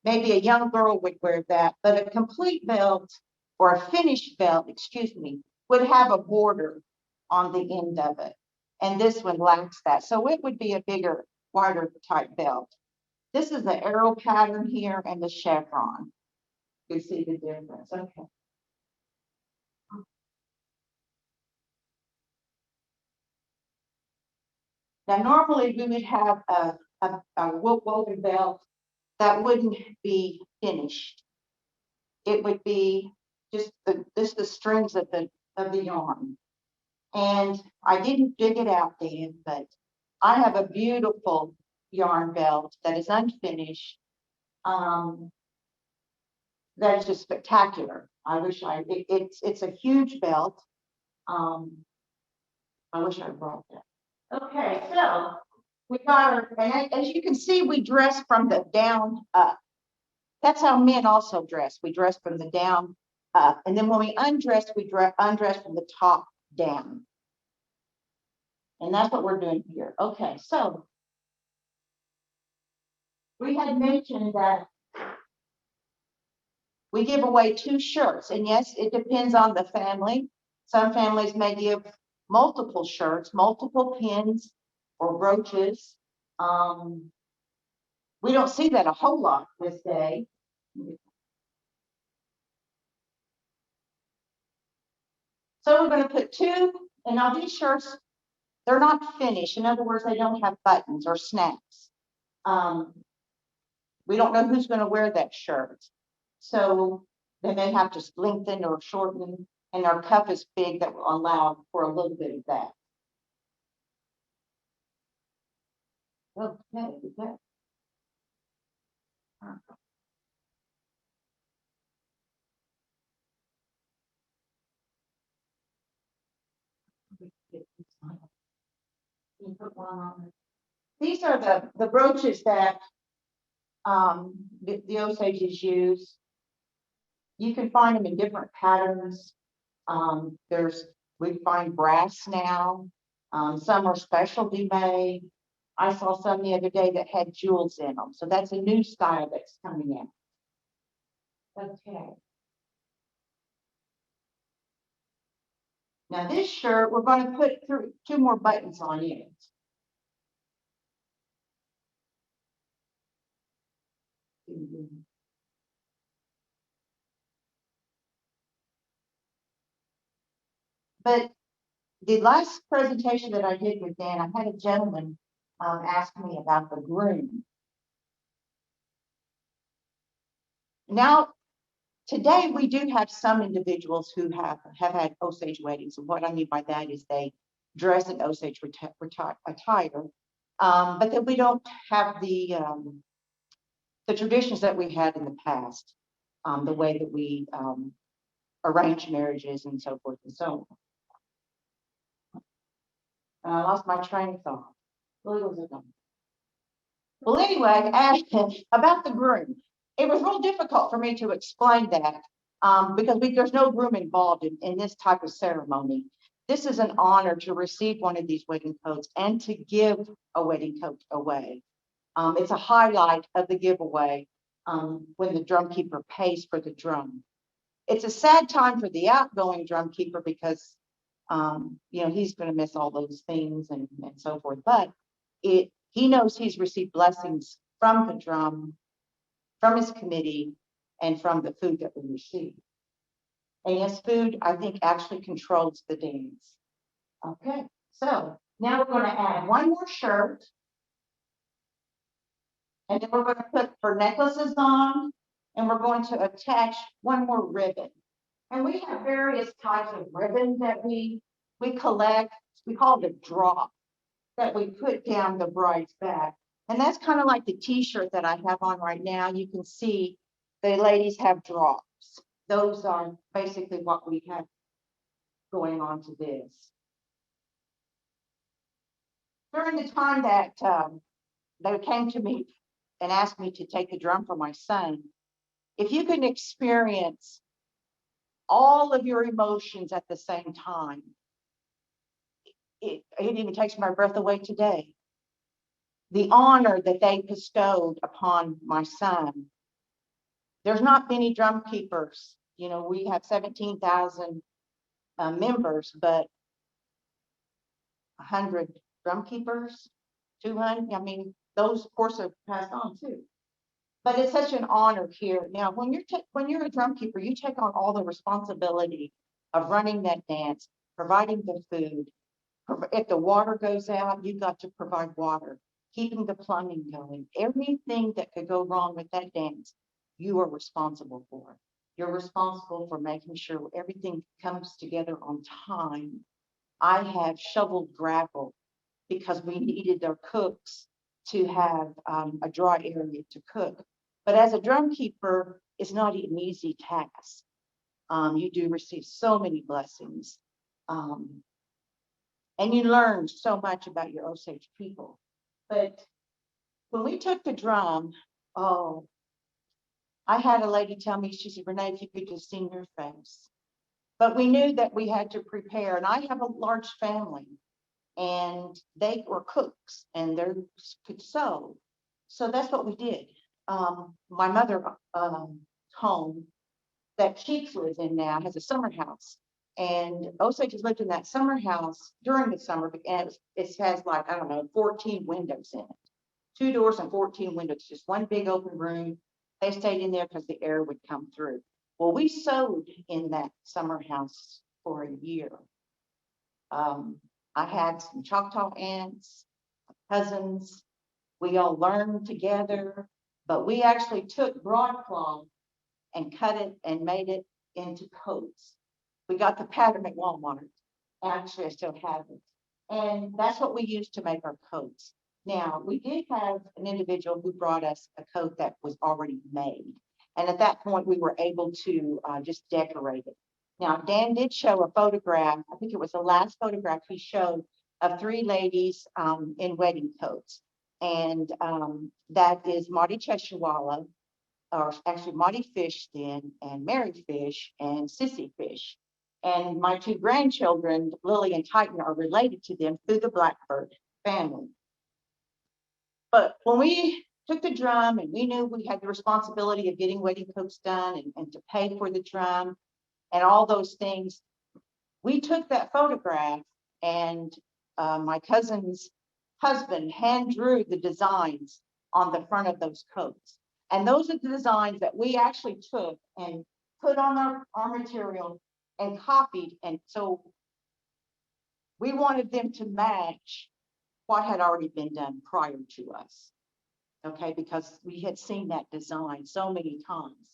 C: Maybe a young girl would wear that, but a complete belt or a finished belt, excuse me, would have a border on the end of it. And this one lacks that. So it would be a bigger, wider type belt. This is the arrow pattern here and the chevron. You see the difference. Okay. Now, normally we would have a woven belt that wouldn't be finished. It would be just the strings of the yarn. And I didn't dig it out then, but I have a beautiful yarn belt that is unfinished. That is just spectacular. I wish it's a huge belt. I wish I brought that. Okay, so we got our, and as you can see, we dress from the down up. That's how men also dress. We dress from the down up. And then when we undress, we undress from the top down. And that's what we're doing here. Okay, so we had mentioned that we give away 2 shirts. And yes, it depends on the family. Some families may give multiple shirts, multiple pins or brooches. We don't see that a whole lot this day. So we're going to put 2, and now these shirts, they're not finished. In other words, they don't have buttons or snaps. We don't know who's going to wear that shirt. So they may have to lengthen or shorten, and our cuff is big that will allow for a little bit of that. Okay, okay. These are the brooches that the Osages use. You can find them in different patterns. We find brass now. Some are specialty made. I saw some the other day that had jewels in them. So that's a new style that's coming in. Okay. Now this shirt, we're going to put 2 more buttons on it. But the last presentation that I did with Dan, I had a gentleman ask me about the groom. Now, today we do have some individuals who have had Osage weddings. And what I mean by that is they dress in Osage attire, but then we don't have the traditions that we had in the past, the way that we arrange marriages and so forth and so on. I lost my train of thought. Well, anyway, about the groom, it was real difficult for me to explain that because there's no groom involved in this type of ceremony. This is an honor to receive one of these wedding coats and to give a wedding coat away. It's a highlight of the giveaway when the drum keeper pays for the drum. It's a sad time for the outgoing drum keeper because he's going to miss all those things and so forth. But he knows he's received blessings from the drum, from his committee, and from the food that we receive. And yes, food, I think, actually controls the dance. Okay, so now we're going to add one more shirt. And then we're going to put her necklaces on, and we're going to attach one more ribbon. And we have various types of ribbon that we collect. We call it a drop that we put down the bride's back. And that's kind of like the t-shirt that I have on right now. You can see the ladies have drops. Those are basically what we have going on to this. During the time that they came to me and asked me to take the drum for my son, if you can experience all of your emotions at the same time, it even takes my breath away today. The honor that they bestowed upon my son. There's not many drum keepers. We have 17,000 members, but 100 drum keepers, 200. I mean, those of course are passed on too. But it's such an honor here. Now, when you're a drum keeper, you take on all the responsibility of running that dance, providing the food. If the water goes out, you've got to provide water, keeping the plumbing going. Everything that could go wrong with that dance, you are responsible for. You're responsible for making sure everything comes together on time. I have shoveled gravel because we needed our cooks to have a dry area to cook. But as a drum keeper, it's not an easy task. You do receive so many blessings. And you learn so much about your Osage people. But when we took the drum, I had a lady tell me, she said, Renee, if you could just see your face. But we knew that we had to prepare. And I have a large family. And they were cooks and they could sew. So that's what we did. My mother home that Cheeks lives in now has a summer house. And Osage has lived in that summer house during the summer, and it has 14 windows in it. 2 doors and 14 windows, just one big open room. They stayed in there because the air would come through. Well, we sewed in that summer house for a year. I had some Choctaw aunts, cousins. We all learned together, but we actually took broadcloth and cut it and made it into coats. We got the pattern at Walmart. Actually, I still have it. And that's what we used to make our coats. Now, we did have an individual who brought us a coat that was already made. And at that point, we were able to just decorate it. Now, Dan did show a photograph. I think it was the last photograph he showed of 3 ladies in wedding coats. And that is Marty Cheshawala, or actually Marty Fish then, and Mary Fish, and Sissy Fish. And my 2 grandchildren, Lily and Titan, are related to them through the Blackbird family. But when we took the drum and we knew we had the responsibility of getting wedding coats done and to pay for the drum and all those things, we took that photograph and my cousin's husband hand drew the designs on the front of those coats. And those are the designs that we actually took and put on our material and copied. And so we wanted them to match what had already been done prior to us. Okay, because we had seen that design so many times.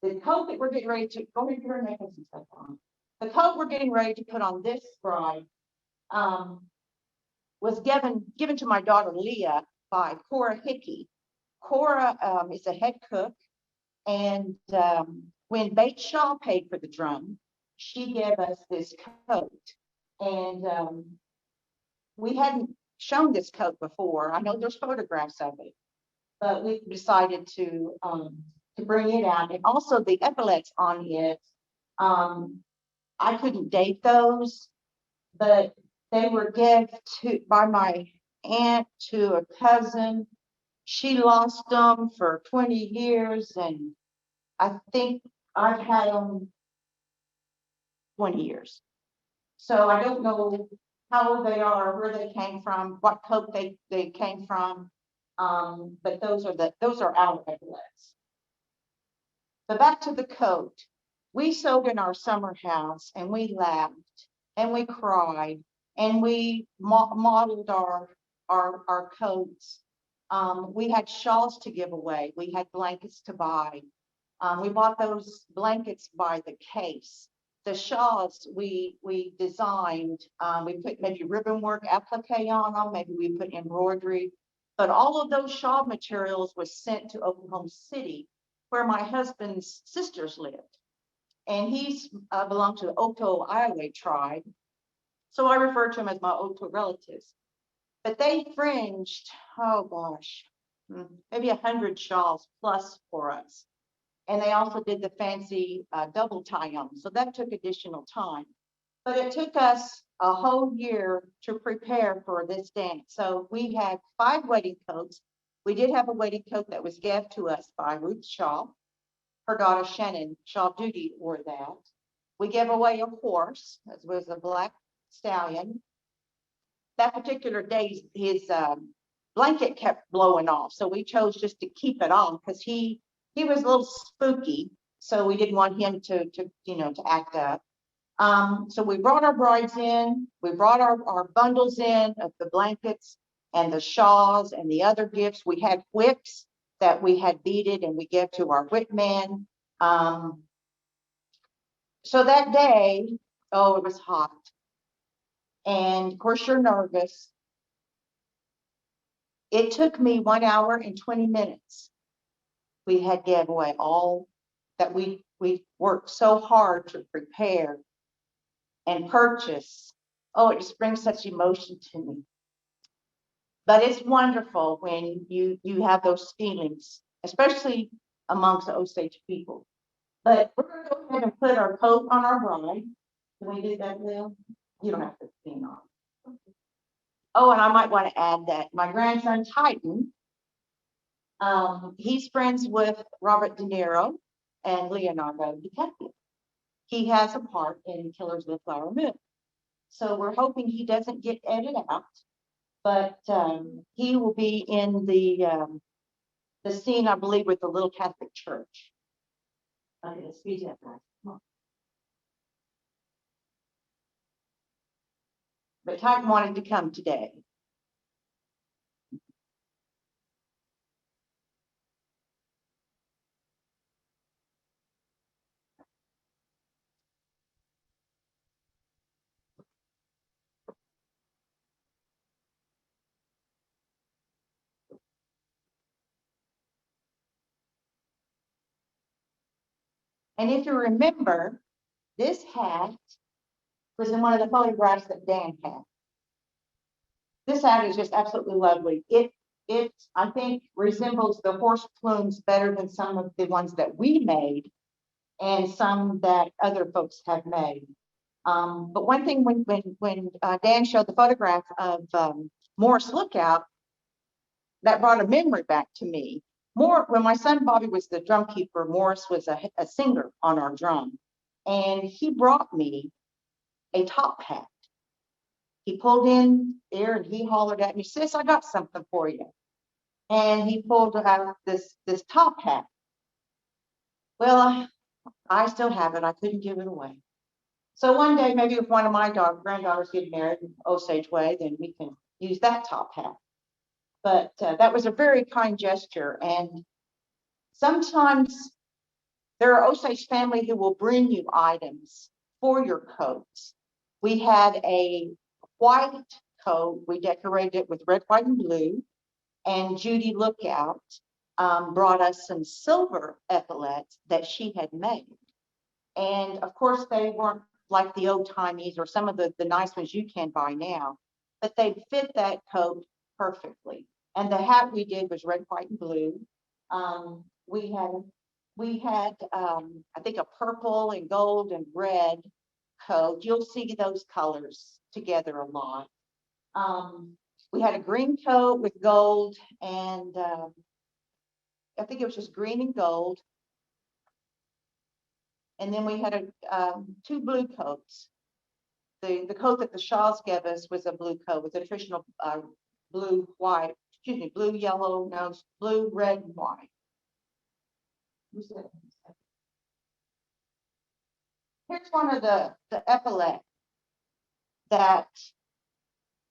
C: The coat that we're getting ready to go ahead and put our necklace and stuff on. The coat we're getting ready to put on this bride was given to my daughter Leah by Cora Hickey. Cora is a head cook, and when Bates Shaw paid for the drum, she gave us this coat. And we hadn't shown this coat before. I know there's photographs of it, but we decided to to bring it out. And also the epaulets on it, I couldn't date those, but they were given by my aunt to a cousin. She lost them for 20 years, and I think I've had them 20 years. So I don't know how old they are, where they came from, what coat they came from. But those are our epaulets. But back to the coat. We sewed in our summer house, and we laughed and we cried and we modeled our coats. We had shawls to give away. We had blankets to buy. We bought those blankets by the case. The shawls we designed, we put maybe ribbon work applique on them, maybe we put embroidery, but all of those shawl materials was sent to Oklahoma City, where my husband's sisters lived. And he's belonged to the Oto Iowa tribe. So I refer to him as my Oto relatives. But they fringed, oh gosh, maybe 100 shawls plus for us. And they also did the fancy double tie-on. So that took additional time. But it took us a whole year to prepare for this dance. So we had 5 wedding coats. We did have a wedding coat that was given to us by Ruth Shaw. Her daughter Shannon Shaw Duty wore that. We gave away a horse, that was a black stallion. That particular day, his blanket kept blowing off. So we chose just to keep it on because he was a little spooky. So we didn't want him to act up. So we brought our brides in, we brought our bundles in of the blankets and the shawls and the other gifts. We had whips that we had beaded and we gave to our whip man. So that day, oh, it was hot. And of course you're nervous. It took me 1 hour and 20 minutes. We had gave away all that we worked so hard to prepare and purchase. Oh, it just brings such emotion to me. But it's wonderful when you have those feelings, especially amongst the Osage people. But we're going to go ahead and put our coat on our bride. Can we do that, Will? You don't have to lean on. Oh, and I might want to add that my grandson Titan, he's friends with Robert De Niro and Leonardo DiCaprio. He has a part in Killers of the Flower Moon. So we're hoping he doesn't get edited out, but he will be in the scene, I believe, with the Little Catholic Church. Okay, let's speed that back. Come on. But Titan wanted to come today. And if you remember, this hat was in one of the photographs that Dan had. This hat is just absolutely lovely. It I think resembles the horse plumes better than some of the ones that we made and some that other folks have made. But one thing when Dan showed the photograph of Morris Lookout, that brought a memory back to me. When my son Bobby was the drum keeper, Morris was a singer on our drum, and he brought me a top hat. He pulled in there and he hollered at me, "Sis, I got something for you." And he pulled out this top hat. Well, I still have it. I couldn't give it away. So one day, maybe if one of my granddaughters get married in Osage way, then we can use that top hat. But that was a very kind gesture. And sometimes there are Osage family who will bring you items for your coats. We had a white coat. We decorated it with red, white, and blue. And Judy Lookout brought us some silver epaulets that she had made. And of course, they weren't like the old timies or some of the nice ones you can buy now, but they fit that coat perfectly. And the hat we did was red, white, and blue. We had we had, I think, a purple and gold and red coat. You'll see those colors together a lot. We had a green coat with gold and I think it was just green and gold. And then we had two blue coats. The coat that the Shaws gave us was a blue coat with a traditional blue, white, excuse me, blue, yellow, no, blue, red, and white. Here's one of the epaulets that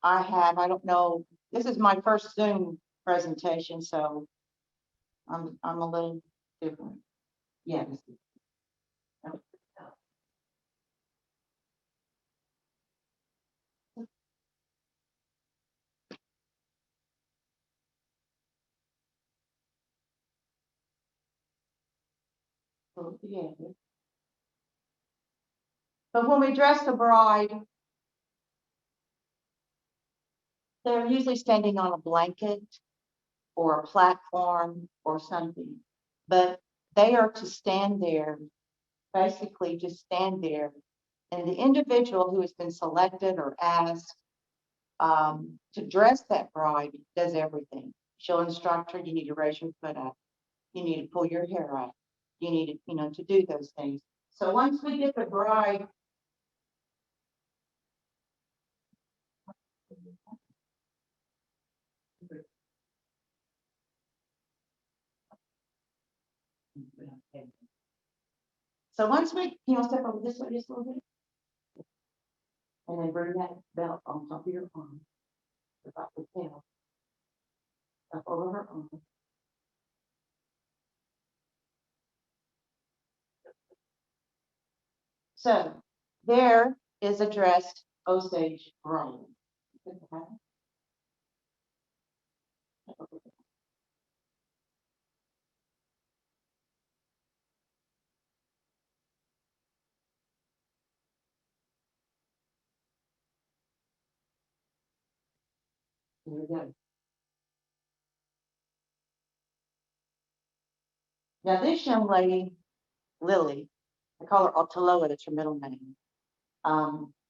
C: I have. I don't know. This is my first Zoom presentation, so I'm a little different. Yeah. But when we dress the bride, they're usually standing on a blanket or a platform or something. But they are to stand there, basically just stand there. And the individual who has been selected or asked to dress that bride does everything. She'll instruct her, you need to raise your foot up. You need to pull your hair up. You need to, to do those things. So once we get the bride, step over this way just a little bit, and then bring that belt on top of your arm, about the tail, up over her arm. So there is a dressed Osage bride. Here we go. Now this young lady, Lily, I call her Otaloa, that's her middle name.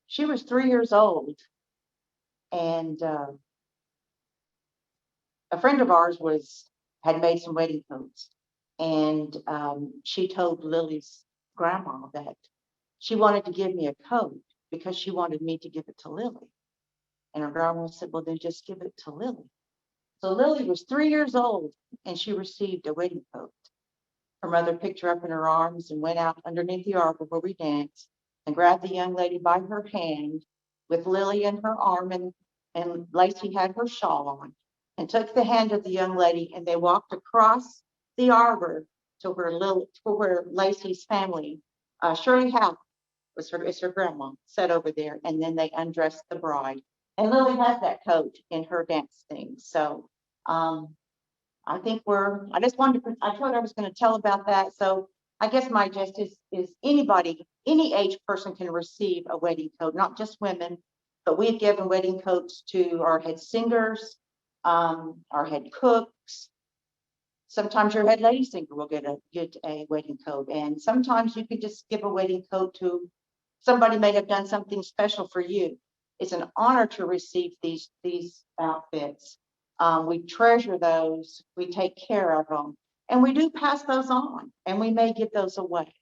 C: She was 3 years old, and a friend of ours had made some wedding coats, and she told Lily's grandma that she wanted to give me a coat because she wanted me to give it to Lily. And her grandma said, well, then just give it to Lily. So Lily was 3 years old, and she received a wedding coat. Her mother picked her up in her arms and went out underneath the arbor where we danced and grabbed the young lady by her hand with Lily in her arm, and Lacey had her shawl on, and took the hand of the young lady, and they walked across the arbor to where Lacey's family, Shirley Howe is her grandma, sat over there, and then they undressed the bride. And Lily has that coat in her dance thing. So I think I just wanted to, I told her I was going to tell about that. So I guess my gist is anybody, any age person can receive a wedding coat, not just women, but we've given wedding coats to our head singers, our head cooks. Sometimes your head lady singer will get a wedding coat, and sometimes you can just give a wedding coat to somebody may have done something special for you. It's an honor to receive these outfits. We treasure those, we take care of them, and we do pass those on, and we may give those away.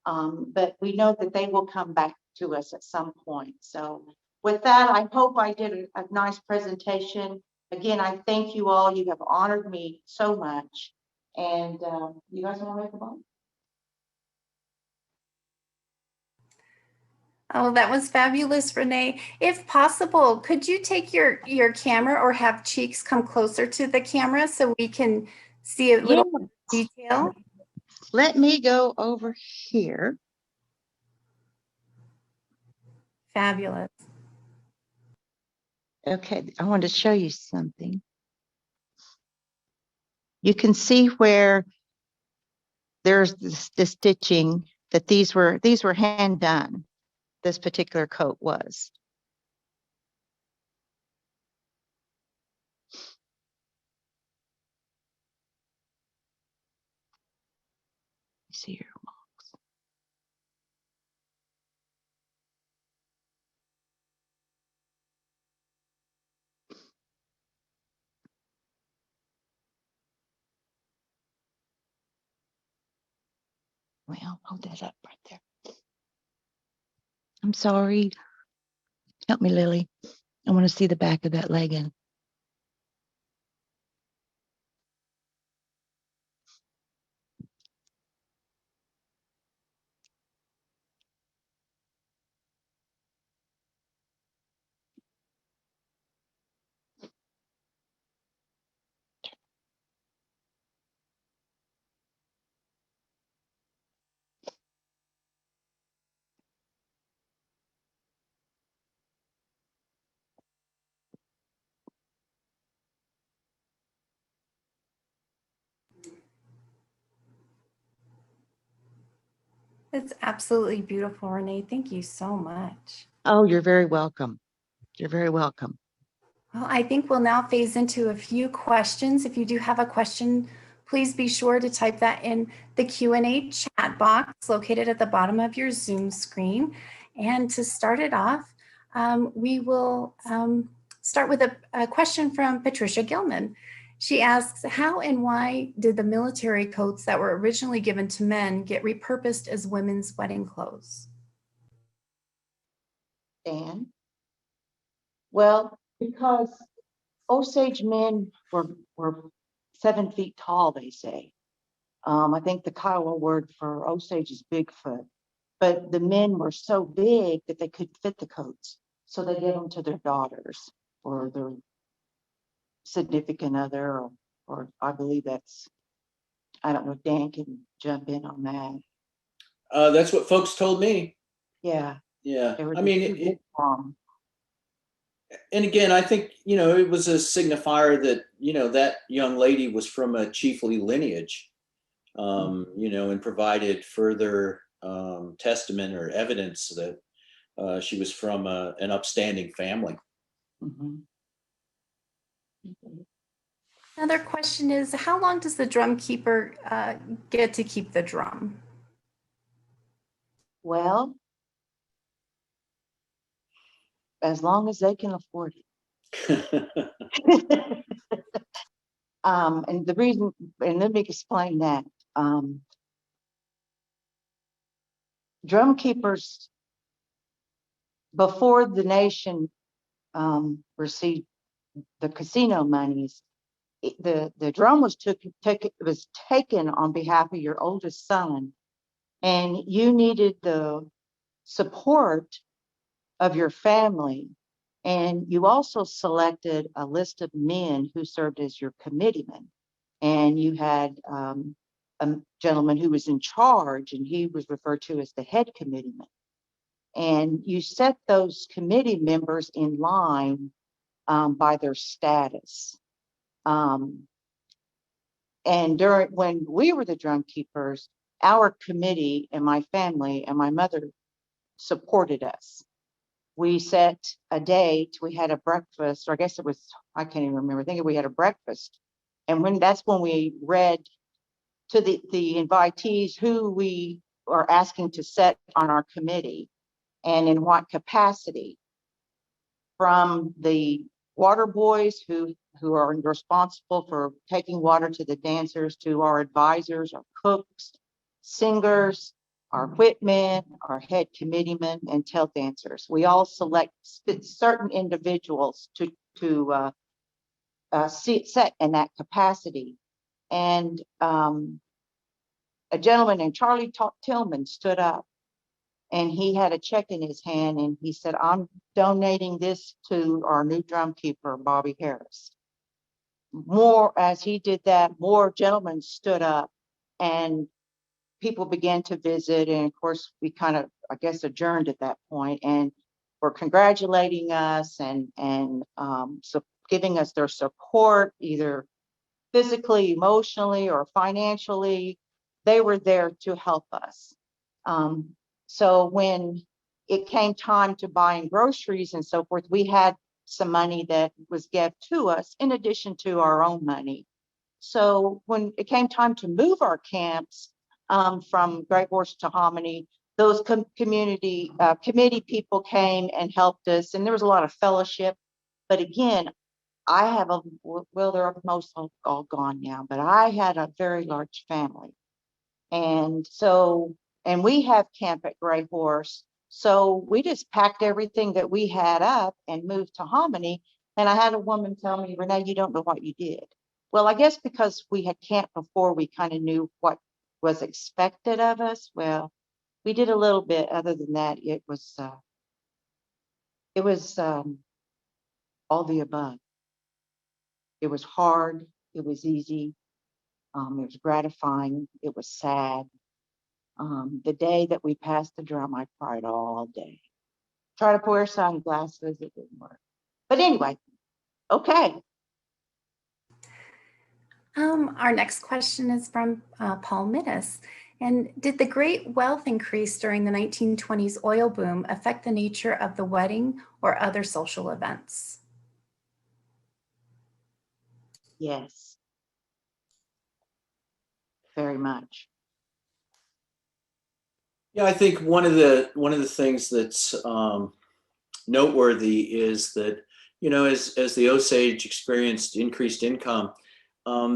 C: But we know that they will come back to us at some point. So with that, I hope I did a nice presentation. Again, I thank you all. You have honored me so much. And you guys want to make a vote?
A: Oh, that was fabulous, Renee. If possible, could you take your camera or have Cheeks come closer to the camera so we can see a little detail?
C: Let me go over here.
A: Fabulous.
C: Okay, I want to show you something. You can see where there's the stitching that these were hand done. This particular coat was. see your marks. Well, hold that up right there. I'm sorry. Help me, Lily. I want to see the back of that legging.
A: It's absolutely beautiful, Renee. Thank you so much.
C: Oh, you're very welcome. You're very welcome.
A: Well, I think we'll now phase into a few questions. If you do have a question, please be sure to type that in the Q&A chat box located at the bottom of your Zoom screen. And to start it off, we will start with a question from Patricia Gilman. She asks, how and why did the military coats that were originally given to men get repurposed as women's wedding clothes?
C: Dan? Well, because Osage men were 7 feet tall, they say. I think the Kiowa word for Osage is Bigfoot. But the men were so big that they couldn't fit the coats. So they gave them to their daughters or their significant other, or I believe that's, I don't know, Dan can jump in on that.
B: That's what folks told me.
C: Yeah.
B: Yeah.
C: They were
B: I mean,
C: too big for 'em.
B: and again, I think, it was a signifier that, that young lady was from a chiefly lineage, and provided further testament or evidence that she was from an upstanding family.
C: Mhm.
A: Another question is, how long does the drum keeper get to keep the drum?
C: Well, as long as they can afford it. And the reason, and let me explain that. Drum keepers, before the nation received the casino monies, the drum was taken on behalf of your oldest son, and you needed the support of your family. And you also selected a list of men who served as your committeemen. And you had a gentleman who was in charge, and he was referred to as the head committeeman. And you set those committee members in line by their status. And when we were the drum keepers, our committee and my family and my mother supported us. We set a date, we had a breakfast, or I guess it was, I can't even remember, I think we had a breakfast. And that's when we read to the invitees who we are asking to set on our committee and in what capacity. From the water boys who are responsible for taking water to the dancers, to our advisors, our cooks, singers, our whipmen, our head committeemen, and tail dancers. We all select certain individuals to set in that capacity. And a gentleman named Charlie Tillman stood up, and he had a check in his hand, and he said, I'm donating this to our new drum keeper, Bobby Harris. As he did that, more gentlemen stood up, and people began to visit. And of course, we kind of, I guess, adjourned at that point, and were congratulating us and so giving us their support, either physically, emotionally, or financially. They were there to help us. So when it came time to buying groceries and so forth, we had some money that was given to us in addition to our own money. So when it came time to move our camps, from Great Horse to Hominy. Those community committee people came and helped us, and there was a lot of fellowship. But again, I have well, they're most all gone now, but I had a very large family. And so, and we have camp at Gray Horse. So we just packed everything that we had up and moved to Hominy. And I had a woman tell me, Renee, you don't know what you did. Well, I guess because we had camp before, we kind of knew what was expected of us. Well, we did a little bit. Other than that, it was all the above. It was hard. It was easy. It was gratifying. It was sad. The day that we passed the drum, I cried all day. Tried to wear sunglasses, it didn't work. But anyway, okay.
A: Our next question is from Paul Mittis. And did the great wealth increase during the 1920s oil boom affect the nature of the wedding or other social events?
C: Yes. Very much.
B: Yeah, I think one of the things that's noteworthy is that, you know, as the Osage experienced increased income,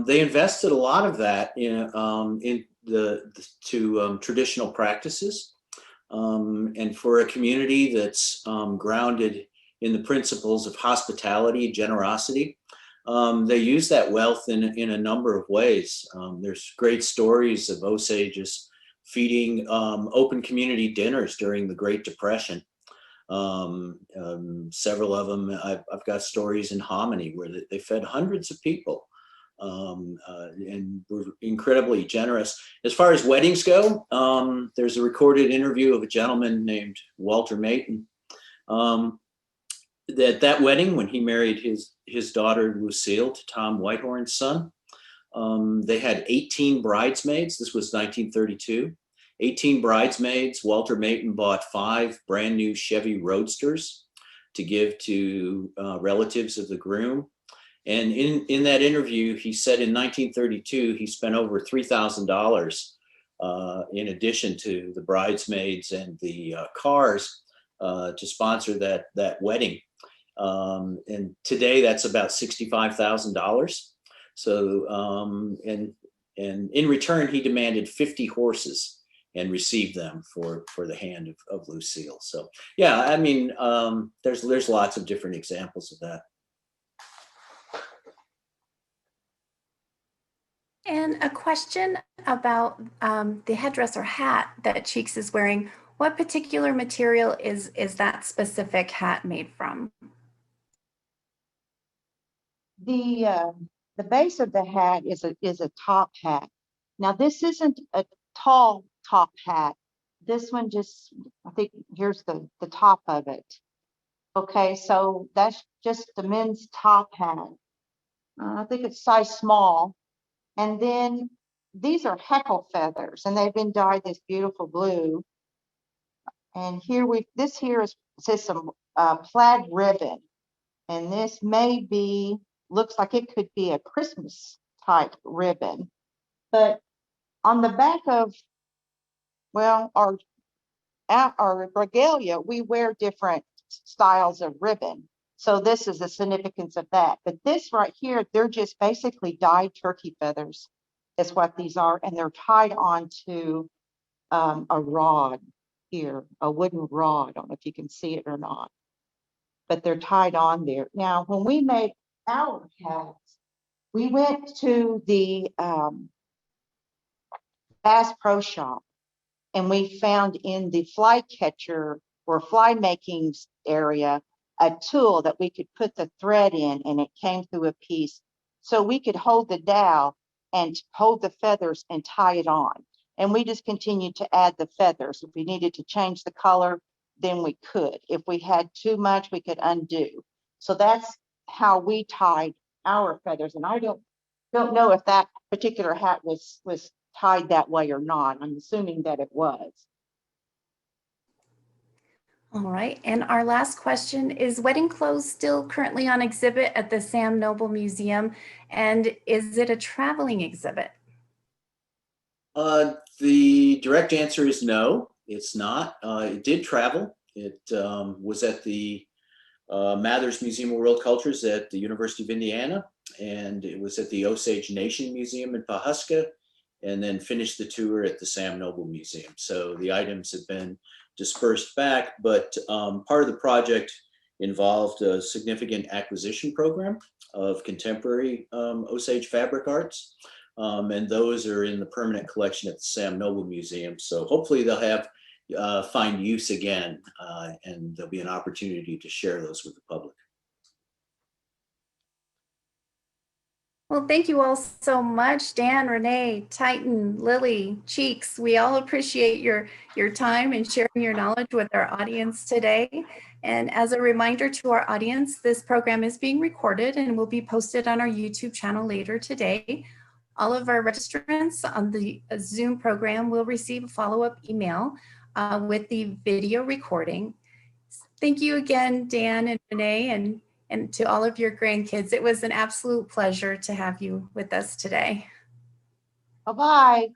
B: they invested a lot of that in traditional practices, and for a community that's grounded in the principles of hospitality, generosity. They use that wealth in a number of ways. There's great stories of Osages feeding open community dinners during the Great Depression. Several of them, I've got stories in Hominy where they fed hundreds of people and were incredibly generous. As far as weddings go, there's a recorded interview of a gentleman named Walter Mayton. That wedding, when he married his daughter Lucille to Tom Whitehorn's son, they had 18 bridesmaids. This was 1932. 18 bridesmaids. Walter Mayton bought 5 brand new Chevy Roadsters to give to relatives of the groom. And in that interview, he said in 1932, he spent over $3,000 in addition to the bridesmaids and the cars to sponsor that wedding. And today that's about $65,000. So, and in return, he demanded 50 horses and received them for the hand of Lucille. So yeah, I mean, there's lots of different examples of that.
A: And a question about the headdress or hat that Cheeks is wearing. What particular material is that specific hat made from?
C: The base of the hat is a top hat. Now this isn't a tall top hat. This one just, I think here's the top of it. Okay, so that's just the men's top hat. I think it's size small. And then these are heckle feathers, and they've been dyed this beautiful blue. And here this here says some plaid ribbon, and this may be, looks like it could be a Christmas type ribbon. But on the back of, well, our regalia, we wear different styles of ribbon. So this is the significance of that. But this right here, they're just basically dyed turkey feathers is what these are. And they're tied onto a rod here, a wooden rod. I don't know if you can see it or not, but they're tied on there. Now, when we made our hats, we went to the Bass Pro Shop, and we found in the fly catcher or fly making area a tool that we could put the thread in, and it came through a piece. So we could hold the dowel and hold the feathers and tie it on. And we just continued to add the feathers. If we needed to change the color, then we could. If we had too much, we could undo. So that's how we tied our feathers. And I don't know if that particular hat was tied that way or not. I'm assuming that it was.
A: All right, and our last question is wedding clothes still currently on exhibit at the Sam Noble Museum, and is it a traveling exhibit?
B: The direct answer is no, it's not. It did travel. It was at the Mathers Museum of World Cultures at the University of Indiana, and it was at the Osage Nation Museum in Pahsulin, and then finished the tour at the Sam Noble Museum. So the items have been dispersed back, but part of the project involved a significant acquisition program of contemporary Osage fabric arts. And those are in the permanent collection at the Sam Noble Museum. So hopefully they'll have find use again, and there'll be an opportunity to share those with the public.
A: Well, thank you all so much, Dan, Renee, Titan, Lily, Cheeks. We all appreciate your time and sharing your knowledge with our audience today. And as a reminder to our audience, this program is being recorded and will be posted on our YouTube channel later today. All of our registrants on the Zoom program will receive a follow-up email with the video recording. Thank you again, Dan and Renee, and to all of your grandkids. It was an absolute pleasure to have you with us today.
C: Bye-bye.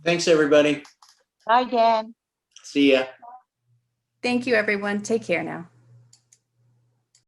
B: Thanks, everybody.
C: Bye, Dan.
B: See ya.
A: Thank you, everyone. Take care now.